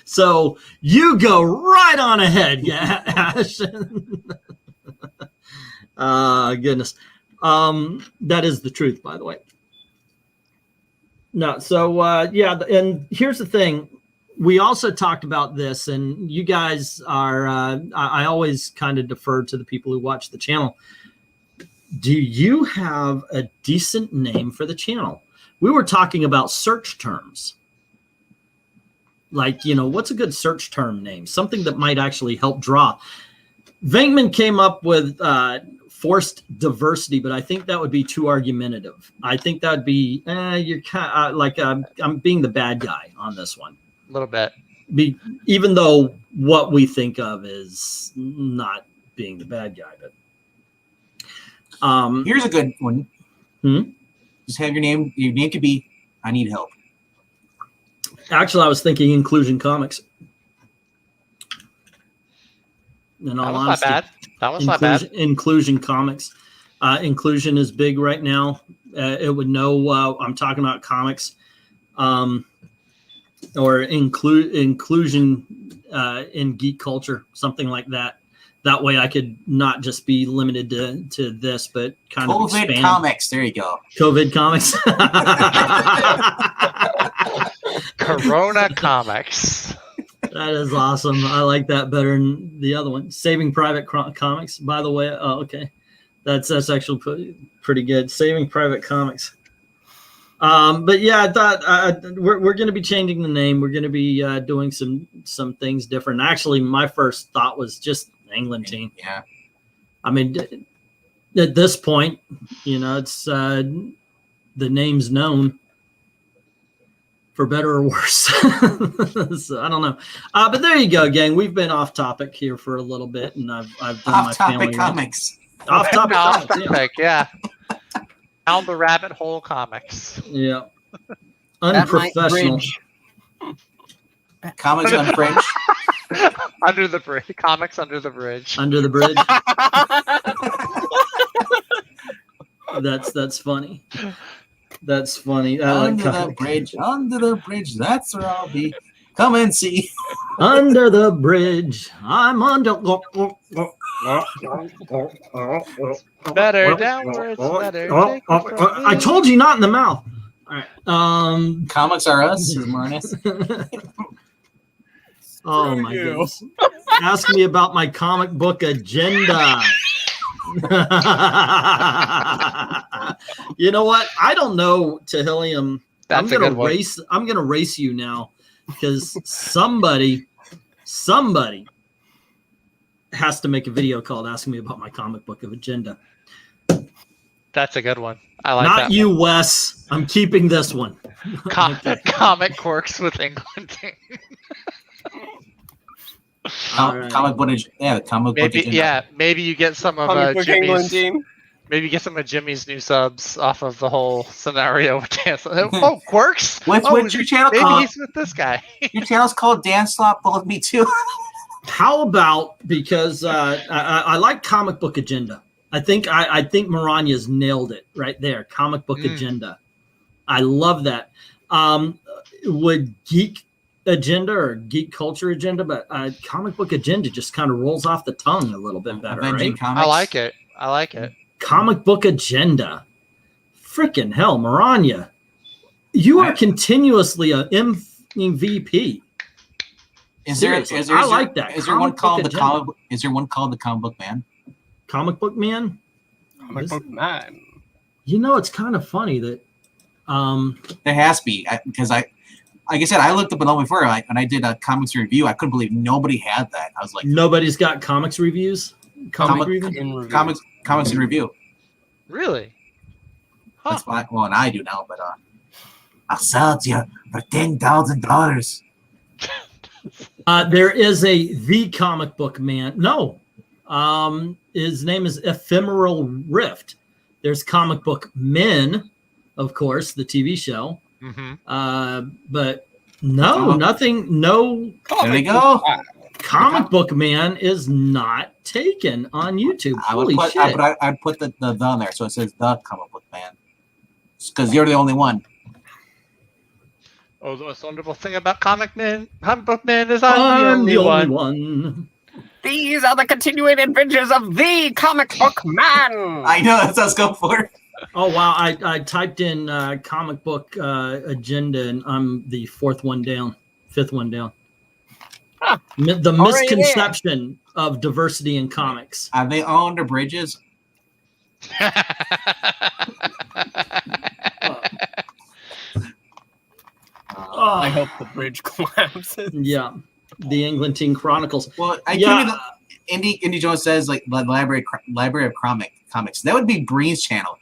[SPEAKER 1] So you go right on ahead, yeah, Ash. Goodness. That is the truth, by the way. No, so and here's the thing. We also talked about this, and you guys are, I always kind of defer to the people who watch the channel. Do you have a decent name for the channel? We were talking about search terms. Like, what's a good search term name? Something that might actually help draw. Venkman came up with forced diversity, but I think that would be too argumentative. I think that'd be you're kind of like I'm being the bad guy on this one.
[SPEAKER 5] A little bit.
[SPEAKER 1] Even though what we think of is not being the bad guy, but
[SPEAKER 3] here's a good one. Just have your name. Your name could be I Need Help.
[SPEAKER 1] Actually, I was thinking Inclusion Comics. In all honesty.
[SPEAKER 5] Not bad. That was not bad.
[SPEAKER 1] Inclusion Comics. Inclusion is big right now. It would know I'm talking about comics, or inclusion in geek culture, something like that. That way, I could not just be limited to this, but kind of expand.
[SPEAKER 3] COVID Comics. There you go.
[SPEAKER 1] COVID Comics.
[SPEAKER 5] Corona Comics.
[SPEAKER 1] That is awesome. I like that better than the other one. Saving Private Comics, by the way. Oh, okay. That's actually pretty good. Saving Private Comics. But yeah, I thought we're going to be changing the name. We're going to be doing some things different. Actually, my first thought was just England team.
[SPEAKER 3] Yeah.
[SPEAKER 1] I mean, at this point, it's the name's known. For better or worse. So, I don't know. But there you go, gang. We've been off topic here for a little bit, and I've done
[SPEAKER 3] off
[SPEAKER 1] my
[SPEAKER 3] topic
[SPEAKER 1] family.
[SPEAKER 3] comics.
[SPEAKER 1] Off topic.
[SPEAKER 5] Off
[SPEAKER 1] comics,
[SPEAKER 5] topic, yeah. Down the rabbit hole comics.
[SPEAKER 1] Yeah.
[SPEAKER 4] Batmite
[SPEAKER 1] Unprofessional.
[SPEAKER 4] Bridge.
[SPEAKER 3] Comics on French.
[SPEAKER 5] Under the bridge. Comics under the bridge.
[SPEAKER 1] Under the bridge. That's funny. That's funny. I like
[SPEAKER 3] Under the bridge. Under the bridge. That's where I'll be. Come and see.
[SPEAKER 1] Under the bridge. I'm under.
[SPEAKER 5] Better downwards, better. Take it from
[SPEAKER 1] I
[SPEAKER 5] me.
[SPEAKER 1] told you not in the mouth. All right.
[SPEAKER 3] Comics are us. Is Marnus.
[SPEAKER 1] Oh my goodness. Ask me about my comic book agenda. You know what? I don't know, Tehillium.
[SPEAKER 5] That's a good one.
[SPEAKER 1] I'm gonna race you now because somebody has to make a video called asking me about my comic book of agenda.
[SPEAKER 5] That's a good one. I like
[SPEAKER 1] Not
[SPEAKER 5] that.
[SPEAKER 1] you, Wes. I'm keeping this one.
[SPEAKER 5] Comic quirks with Englanding.
[SPEAKER 1] All right.
[SPEAKER 3] Comic footage. Yeah, the comic book.
[SPEAKER 5] Maybe
[SPEAKER 3] agenda.
[SPEAKER 5] yeah. Maybe you get some of
[SPEAKER 6] Comic book England
[SPEAKER 5] Jimmy's.
[SPEAKER 6] team.
[SPEAKER 5] Maybe get some of Jimmy's new subs off of the whole scenario with dance. Oh, quirks!
[SPEAKER 3] What's your channel
[SPEAKER 5] Maybe
[SPEAKER 3] called?
[SPEAKER 5] he's with this guy.
[SPEAKER 3] Your channel's called Dance Slop. Follow me too.
[SPEAKER 1] How about, because I like comic book agenda. I think Miranya's nailed it right there. Comic book agenda. I love that. Would geek agenda or geek culture agenda, but comic book agenda just kind of rolls off the tongue a little bit better,
[SPEAKER 3] Avenging
[SPEAKER 1] right?
[SPEAKER 3] Comics.
[SPEAKER 5] I like it.
[SPEAKER 1] Comic book agenda. Freaking hell, Miranya. You are continuously a MVP. Seriously, I like that.
[SPEAKER 3] Is there one
[SPEAKER 1] Comic book
[SPEAKER 3] called the
[SPEAKER 1] agenda.
[SPEAKER 3] comic? Is there one called the Comic Book Man?
[SPEAKER 1] Comic book man?
[SPEAKER 6] Comic book man.
[SPEAKER 1] You know, it's kind of funny that
[SPEAKER 3] There has to be because like I said, I looked up it all before. Like when I did a comics review, I couldn't believe nobody had that. I was like,
[SPEAKER 1] nobody's got comics reviews. Comic review?
[SPEAKER 6] In review.
[SPEAKER 3] comics in review.
[SPEAKER 5] Really? Huh.
[SPEAKER 3] That's why. Well, and I do now, but I'll sell it to you for $10,000.
[SPEAKER 1] There is the comic book man. No, his name is Ephemeral Rift. There's Comic Book Men, of course, the TV show.
[SPEAKER 5] Mm-hmm.
[SPEAKER 1] But no, nothing. No,
[SPEAKER 3] There we go.
[SPEAKER 1] Comic Book Man is not taken on YouTube. Holy shit!
[SPEAKER 3] I'd put the on there, so it says the Comic Book Man, because you're the only one.
[SPEAKER 5] Oh, the most wonderful thing about Comic Book Man is
[SPEAKER 1] I'm
[SPEAKER 5] the only one.
[SPEAKER 1] one.
[SPEAKER 6] These are the continuing adventures of the comic book man.
[SPEAKER 3] I know that's what I was going for.
[SPEAKER 1] Oh wow! I typed in comic book agenda, and I'm the fifth one down.
[SPEAKER 6] Huh.
[SPEAKER 1] The
[SPEAKER 6] Already
[SPEAKER 1] misconception of diversity in comics.
[SPEAKER 3] Are they all under bridges?
[SPEAKER 6] I hope the bridge collapses.
[SPEAKER 1] Yeah, the England Teen Chronicles.
[SPEAKER 3] Well,
[SPEAKER 1] Yeah.
[SPEAKER 3] Indy Jones says like the library of comics. That would be Breen's channel.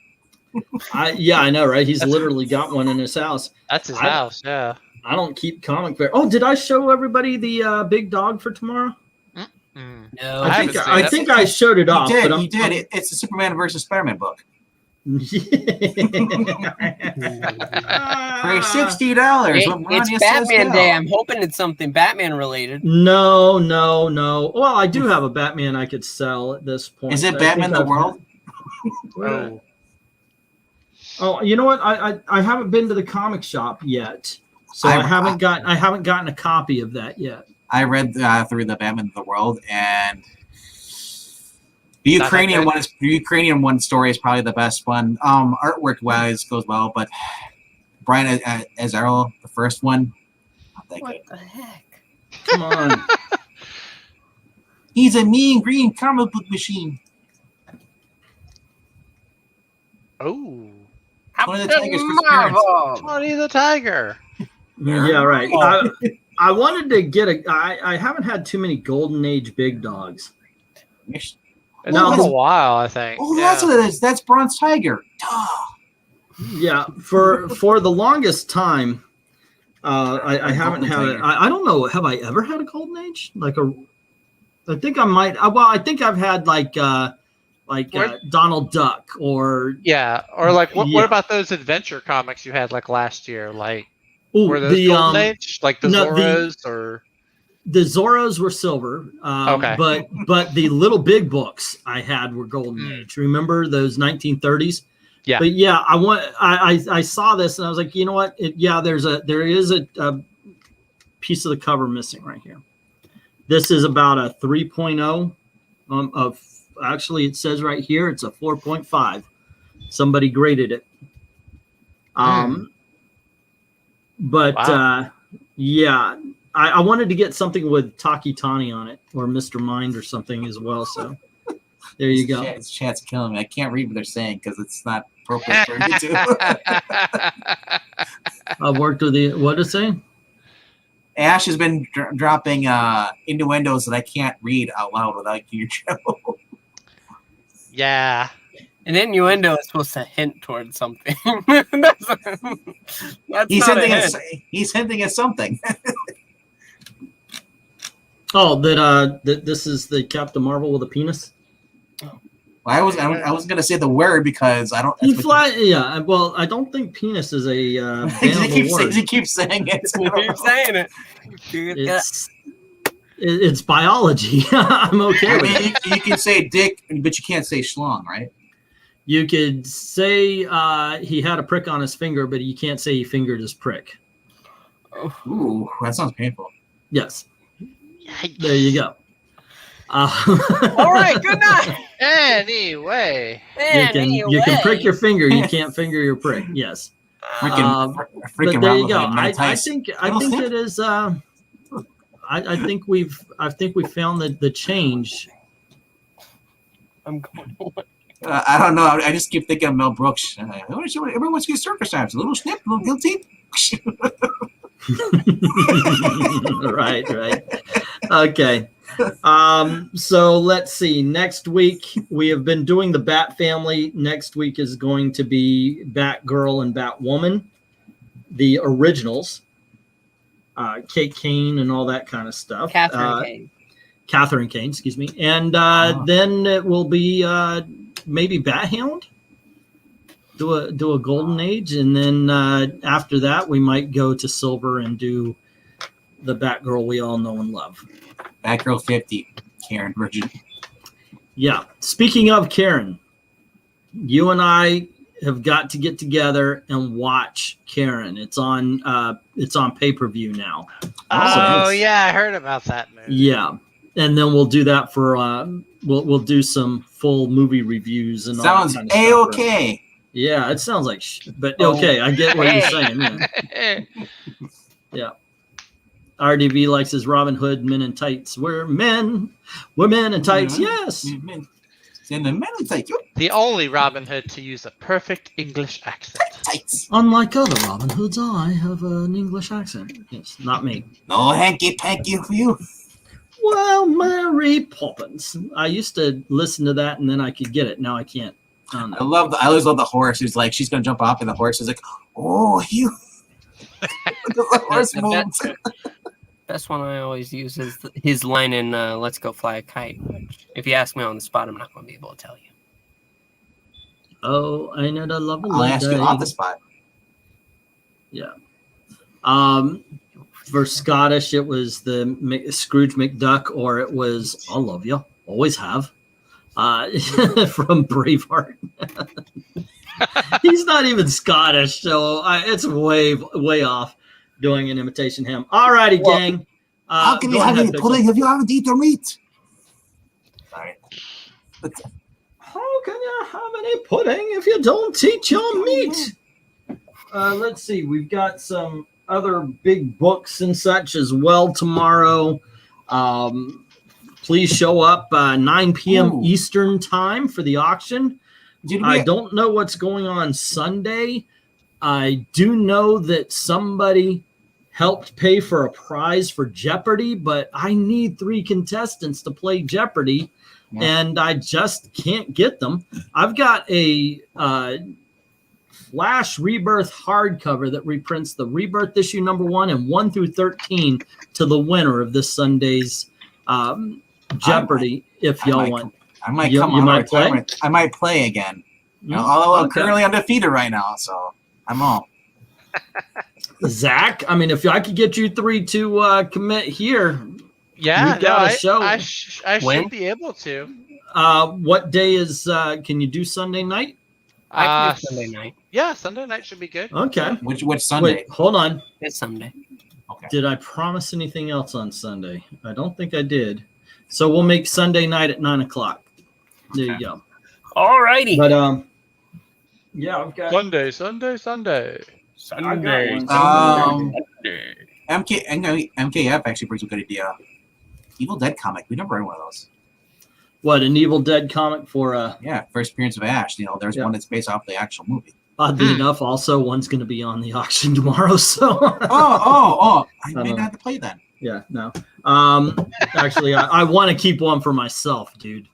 [SPEAKER 1] I know, right? He's literally got one in his house.
[SPEAKER 5] That's his
[SPEAKER 1] I-
[SPEAKER 5] house, yeah.
[SPEAKER 1] I don't keep comic fair. Oh, did I show everybody the big dog for tomorrow?
[SPEAKER 5] Mm.
[SPEAKER 4] No,
[SPEAKER 1] I think I showed it off.
[SPEAKER 3] You did.
[SPEAKER 1] But
[SPEAKER 3] You did. It's the Superman versus Spider-Man book for $60.
[SPEAKER 6] It's Batman Day. I'm hoping it's something Batman related.
[SPEAKER 1] No. Well, I do have a Batman I could sell at this point.
[SPEAKER 3] Is it
[SPEAKER 1] I
[SPEAKER 3] Batman
[SPEAKER 1] think
[SPEAKER 3] the
[SPEAKER 1] I've-
[SPEAKER 3] World?
[SPEAKER 5] Oh.
[SPEAKER 1] Oh, you know what? I haven't been to the comic shop yet, so I haven't gotten a copy of that yet.
[SPEAKER 3] I read through the Batman of the World, and the Ukrainian one story is probably the best one. Artwork wise goes well, but Brian Azzarello, the first one, not that
[SPEAKER 4] what
[SPEAKER 3] good.
[SPEAKER 4] the heck?
[SPEAKER 1] Come on.
[SPEAKER 3] He's a mean green comic book machine.
[SPEAKER 5] Oh.
[SPEAKER 3] One of the Tiger's parents.
[SPEAKER 5] Tony the Tiger.
[SPEAKER 1] Yeah, right. I wanted to get I haven't had too many Golden Age big dogs.
[SPEAKER 5] It's
[SPEAKER 1] No,
[SPEAKER 5] been
[SPEAKER 1] this-
[SPEAKER 5] a while, I think.
[SPEAKER 3] Oh,
[SPEAKER 5] yeah.
[SPEAKER 3] that's what it is. That's Bronze Tiger. Duh.
[SPEAKER 1] Yeah, for the longest time, I haven't had it. I don't know. Have I ever had a Golden Age? I think I might. Well, I think I've had like like
[SPEAKER 5] What?
[SPEAKER 1] Donald Duck or
[SPEAKER 5] Yeah, or like what
[SPEAKER 1] Yeah.
[SPEAKER 5] about those adventure comics you had like last year? Like
[SPEAKER 1] ooh,
[SPEAKER 5] were those
[SPEAKER 1] the
[SPEAKER 5] Golden Age? Like the
[SPEAKER 1] no,
[SPEAKER 5] Zorros or
[SPEAKER 1] the Zorros were silver,
[SPEAKER 5] Okay.
[SPEAKER 1] but the little big books I had were golden age. Remember those 1930s?
[SPEAKER 5] Yeah.
[SPEAKER 1] But yeah, I saw this and I was like, you know what? There is a piece of the cover missing right here. This is about a 3.0 of actually it says right here it's a 4.5. Somebody graded it. But
[SPEAKER 5] Wow.
[SPEAKER 1] yeah, I wanted to get something with Taki Tani on it or Mr. Mind or something as well. So there you go.
[SPEAKER 3] This chat's killing me. I can't read what they're saying because it's not appropriate for me to.
[SPEAKER 1] I've worked with the what is it saying?
[SPEAKER 3] Ash has been dropping innuendos that I can't read out loud without your show.
[SPEAKER 5] Yeah.
[SPEAKER 6] An innuendo is supposed to hint towards something. That's
[SPEAKER 3] He's
[SPEAKER 6] not a
[SPEAKER 3] hinting
[SPEAKER 6] hint.
[SPEAKER 3] he's hinting at something.
[SPEAKER 1] Oh, that this is the Captain Marvel with a penis.
[SPEAKER 3] I was gonna say the word because I don't.
[SPEAKER 1] He fly, yeah. Well, I don't think penis is a bannable word.
[SPEAKER 3] He keeps saying it.
[SPEAKER 6] Keep saying it.
[SPEAKER 1] It's biology. I'm okay with it.
[SPEAKER 3] You can say dick, but you can't say schlong, right?
[SPEAKER 1] You could say he had a prick on his finger, but you can't say he fingered his prick.
[SPEAKER 3] Ooh, that sounds painful.
[SPEAKER 1] Yes. There you go.
[SPEAKER 6] All right, good night.
[SPEAKER 5] Anyway.
[SPEAKER 1] You can prick your finger. You can't finger your prick. Yes.
[SPEAKER 3] Freaking
[SPEAKER 1] But there you go.
[SPEAKER 3] Mike
[SPEAKER 1] I
[SPEAKER 3] Tyson.
[SPEAKER 1] think it is. I think we found the change.
[SPEAKER 6] I'm going.
[SPEAKER 3] I don't know. I just keep thinking of Mel Brooks. Everyone wants to get circumcised. A little snip, a little guilty.
[SPEAKER 1] Right. Okay. So let's see. Next week we have been doing the Bat Family. Next week is going to be Batgirl and Batwoman, the originals. Kate Kane and all that kind of stuff. Catherine Kane, excuse me. And then it will be maybe Bat-Hound. Do a Golden Age, and then after that we might go to Silver and do the Batgirl we all know and love.
[SPEAKER 3] Batgirl 50, Karen Virgin.
[SPEAKER 1] Yeah. Speaking of Karen, you and I have got to get together and watch Karen. It's on pay-per-view now.
[SPEAKER 5] Oh yeah, I heard about that movie.
[SPEAKER 1] Yeah. And then we'll do that for we'll do some full movie reviews and
[SPEAKER 3] sounds
[SPEAKER 1] all that kind of
[SPEAKER 3] A-okay.
[SPEAKER 1] stuff. Yeah, it sounds like but okay, I get what you're saying. Yeah. Yeah. RDV likes his Robin Hood Men in Tights. We're men in tights. Yes.
[SPEAKER 3] In the men in tights.
[SPEAKER 5] The only Robin Hood to use a perfect English accent.
[SPEAKER 3] Tights.
[SPEAKER 1] Unlike other Robin Hoods, I have an English accent. Yes, not me.
[SPEAKER 3] No hanky-panky for you.
[SPEAKER 1] Well, Mary Poppins. I used to listen to that and then I could get it. Now I can't. I
[SPEAKER 3] always love the horse who's like, she's going to jump off and the horse is like, oh, you. The horse moves.
[SPEAKER 6] Best one I always use is his line in Let's Go Fly a Kite. Which, if you ask me on the spot, I'm not going to be able to tell you.
[SPEAKER 1] Oh, I know the love.
[SPEAKER 3] I'll ask you off the spot.
[SPEAKER 1] Yeah. For Scottish, it was the Scrooge McDuck, or it was "I love you, always have," from Braveheart. He's not even Scottish, so it's way off doing an imitation him. All righty, gang.
[SPEAKER 3] How can you have any pudding if you haven't eaten meat? Sorry.
[SPEAKER 1] How can you have any pudding if you don't eat your meat? Let's see. We've got some other big books and such as well tomorrow. Please show up 9 p.m. Eastern time for the auction. I don't know what's going on Sunday. I do know that somebody helped pay for a prize for Jeopardy, but I need 3 contestants to play Jeopardy, and I just can't get them. I've got a Flash Rebirth hardcover that reprints the Rebirth issue #1 and 1 through 13 to the winner of this Sunday's Jeopardy. If y'all want,
[SPEAKER 3] I might
[SPEAKER 1] You
[SPEAKER 3] come out
[SPEAKER 1] might
[SPEAKER 3] of retirement. I might play again. Although I'm currently undefeated right now, so I'm all.
[SPEAKER 1] Zach, I mean, if I could get you three to commit here,
[SPEAKER 5] Yeah,
[SPEAKER 1] we've got a show.
[SPEAKER 5] I should be able to.
[SPEAKER 1] What day is? Can you do Sunday night?
[SPEAKER 4] I can do Sunday night.
[SPEAKER 5] Yeah, Sunday night should be good.
[SPEAKER 1] Okay.
[SPEAKER 3] Which Sunday?
[SPEAKER 1] Wait, hold on.
[SPEAKER 4] It's Sunday.
[SPEAKER 3] Okay.
[SPEAKER 1] Did I promise anything else on Sunday? I don't think I did. So we'll make Sunday night at 9:00. There you go.
[SPEAKER 4] Alrighty.
[SPEAKER 1] But yeah, I've got
[SPEAKER 5] Sunday.
[SPEAKER 3] MKF actually brings a good idea. Evil Dead comic. We never read one of those.
[SPEAKER 1] what, an Evil Dead comic for
[SPEAKER 3] Yeah, first appearance of Ash. There's one that's based off the actual movie.
[SPEAKER 1] oddly enough, also one's going to be on the auction tomorrow. So
[SPEAKER 3] I may not have to play then.
[SPEAKER 1] yeah, no. Actually, I want to keep one for myself, dude.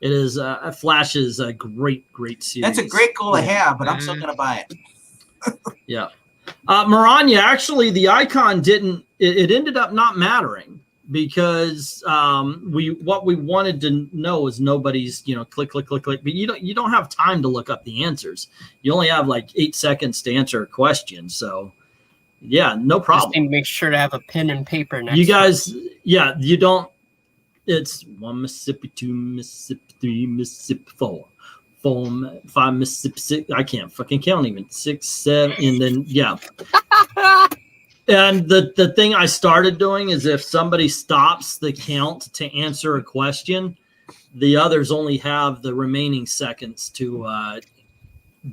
[SPEAKER 1] It is Flash is a great series.
[SPEAKER 3] That's a great goal to have, but I'm still gonna buy it.
[SPEAKER 1] Yeah. Maranya, actually, the icon didn't. It ended up not mattering because what we wanted to know is nobody's click, but you don't have time to look up the answers. You only have like 8 seconds to answer a question. So yeah, no problem.
[SPEAKER 4] Just make sure to have a pen and paper next.
[SPEAKER 1] You guys, yeah, you don't. It's 1 Mississippi, 2 Mississippi, 3 Mississippi, 4, 5 Mississippi, 6. I can't fucking count even 6, 7, and then yeah. And the thing I started doing is if somebody stops the count to answer a question, the others only have the remaining seconds to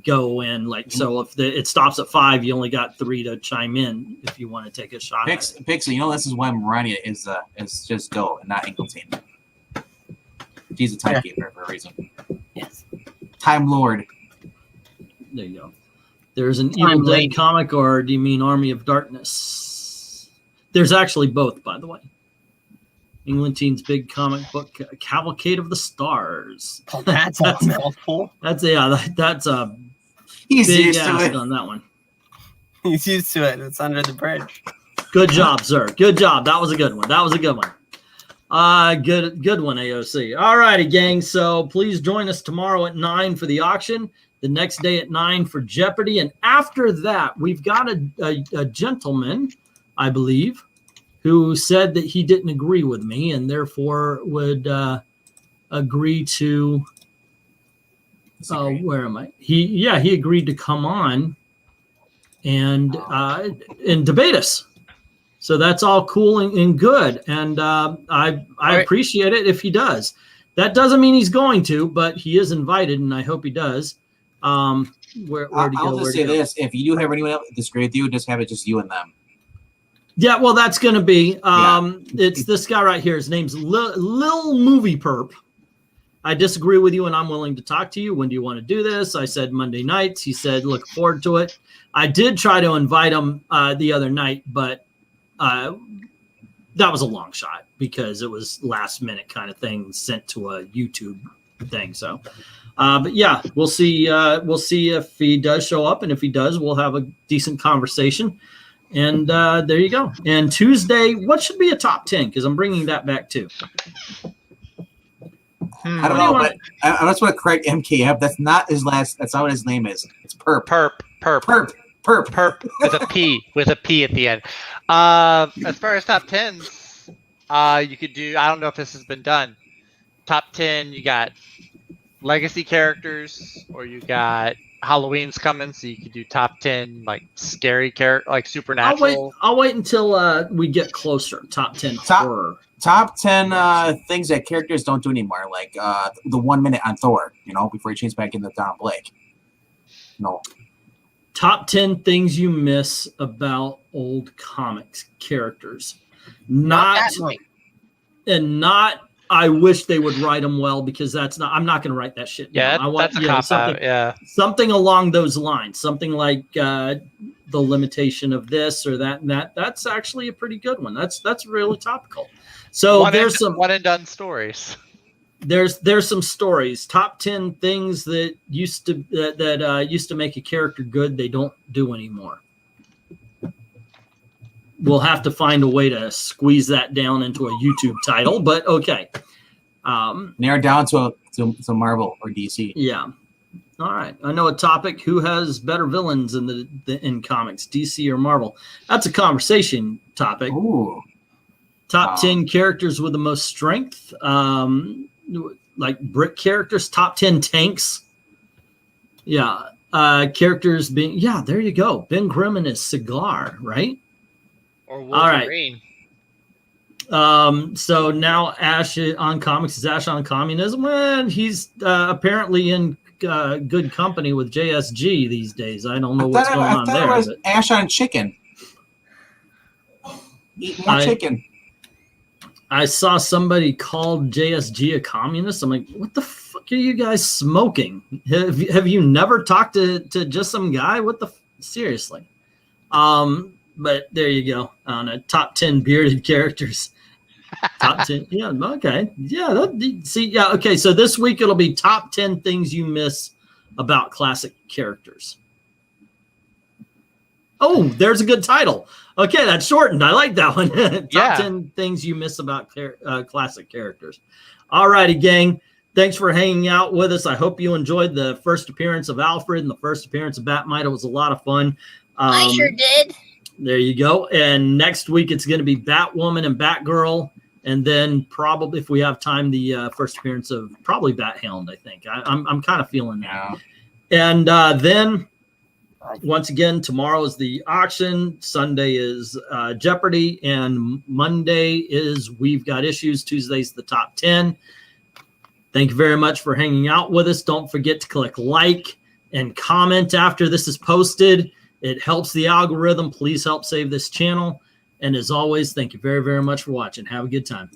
[SPEAKER 1] go in. Like so, if it stops at 5, you only got 3 to chime in if you want to take a shot.
[SPEAKER 3] Pixel, this is why Marania is just go and not Ingleton. She's a timekeeper for a reason.
[SPEAKER 4] Yes.
[SPEAKER 3] Time Lord.
[SPEAKER 1] There you go. There's an Evil Dead comic, or do you mean Army of Darkness? There's actually both, by the way. England's big comic book, Cavalcade of the Stars.
[SPEAKER 4] Oh, that's a mouthful.
[SPEAKER 1] That's a
[SPEAKER 3] He's
[SPEAKER 1] big
[SPEAKER 3] used to
[SPEAKER 1] ask
[SPEAKER 3] it.
[SPEAKER 1] on that one.
[SPEAKER 4] He's used to it. It's under the bridge.
[SPEAKER 1] Good job, sir. Good job. That was a good one. Good one, AOC. All righty, gang. So please join us tomorrow at 9 for the auction. The next day at 9 for Jeopardy. And after that, we've got a gentleman, I believe, who said that he didn't agree with me and therefore would agree to where am I? He agreed to come on and debate us. So that's all cool and good. And I appreciate it if he does. That doesn't mean he's going to, but he is invited, and I hope he does. I'll just say this: if you do have anyone else disagree with you, just have it just you and them. Yeah, well, that's going to be. It's this guy right here. His name's Lil Movie Perp. I disagree with you, and I'm willing to talk to you. When do you want to do this? I said Monday nights. He said, look forward to it. I did try to invite him the other night, but that was a long shot because it was last minute kind of thing sent to a YouTube thing. So. But yeah, we'll see. We'll see if he does show up, and if he does, we'll have a decent conversation. And there you go. And Tuesday, what should be a top 10? Because I'm bringing that back too.
[SPEAKER 3] I don't know, but I just want to correct MKF. That's not his last. That's not what his name is. It's Perp.
[SPEAKER 5] Perp with a P at the end. As far as top 10s, you could do. I don't know if this has been done. Top 10. You got legacy characters, or you got Halloween's coming, so you could do top 10 like scary character, like supernatural.
[SPEAKER 1] I'll wait until we get closer. Top 10 horror.
[SPEAKER 3] Top 10 things that characters don't do anymore, like the 1 minute on Thor. Before he changed back into Don Blake. No.
[SPEAKER 1] Top 10 things you miss about old comics characters. Not I wish they would write them well, because I'm not going to write that shit down.
[SPEAKER 5] Yeah, that's a cop out. Yeah.
[SPEAKER 1] Something along those lines. Something like the limitation of this or that and that. That's actually a pretty good one. That's really topical. So there's some
[SPEAKER 5] one and done stories.
[SPEAKER 1] There's some stories. Top 10 things that used to make a character good, they don't do anymore. We'll have to find a way to squeeze that down into a YouTube title, but okay.
[SPEAKER 3] Narrow down to Marvel or DC.
[SPEAKER 1] Yeah. All right. I know a topic. Who has better villains in comics, DC or Marvel? That's a conversation topic.
[SPEAKER 3] Ooh.
[SPEAKER 1] Top 10 characters with the most strength. Like brick characters. Top 10 tanks. Yeah. Characters being. Yeah, there you go. Ben Grimm and his cigar, right?
[SPEAKER 5] Or Wolverine.
[SPEAKER 1] All right. So now Ash on comics. Is Ash on communism? And he's apparently in good company with JSG these days. I don't know what's going on there.
[SPEAKER 3] I thought it was Ash on chicken. Eat more chicken.
[SPEAKER 1] I saw somebody called JSG a communist. I'm like, what the fuck are you guys smoking? Have you never talked to just some guy? What the seriously? But there you go. On a top 10 bearded characters. Top 10. Yeah. Okay. Yeah. Yeah. Okay. So this week it'll be top 10 things you miss about classic characters. Oh, there's a good title. Okay, that's shortened. I like that one. Top 10 things you miss about classic characters. All righty, gang. Thanks for hanging out with us. I hope you enjoyed the first appearance of Alfred and the first appearance of Batmite. It was a lot of fun.
[SPEAKER 7] I sure did.
[SPEAKER 1] There you go. And next week it's going to be Batwoman and Batgirl. And then probably, if we have time, the first appearance of probably Bathound, I think. I'm kind of feeling that. Yeah. And then... once again, tomorrow is the auction. Sunday is Jeopardy. And Monday is We've Got Issues. Tuesday's the top 10. Thank you very much for hanging out with us. Don't forget to click like and comment after this is posted. It helps the algorithm. Please help save this channel. And as always, thank you very, very much for watching. Have a good time.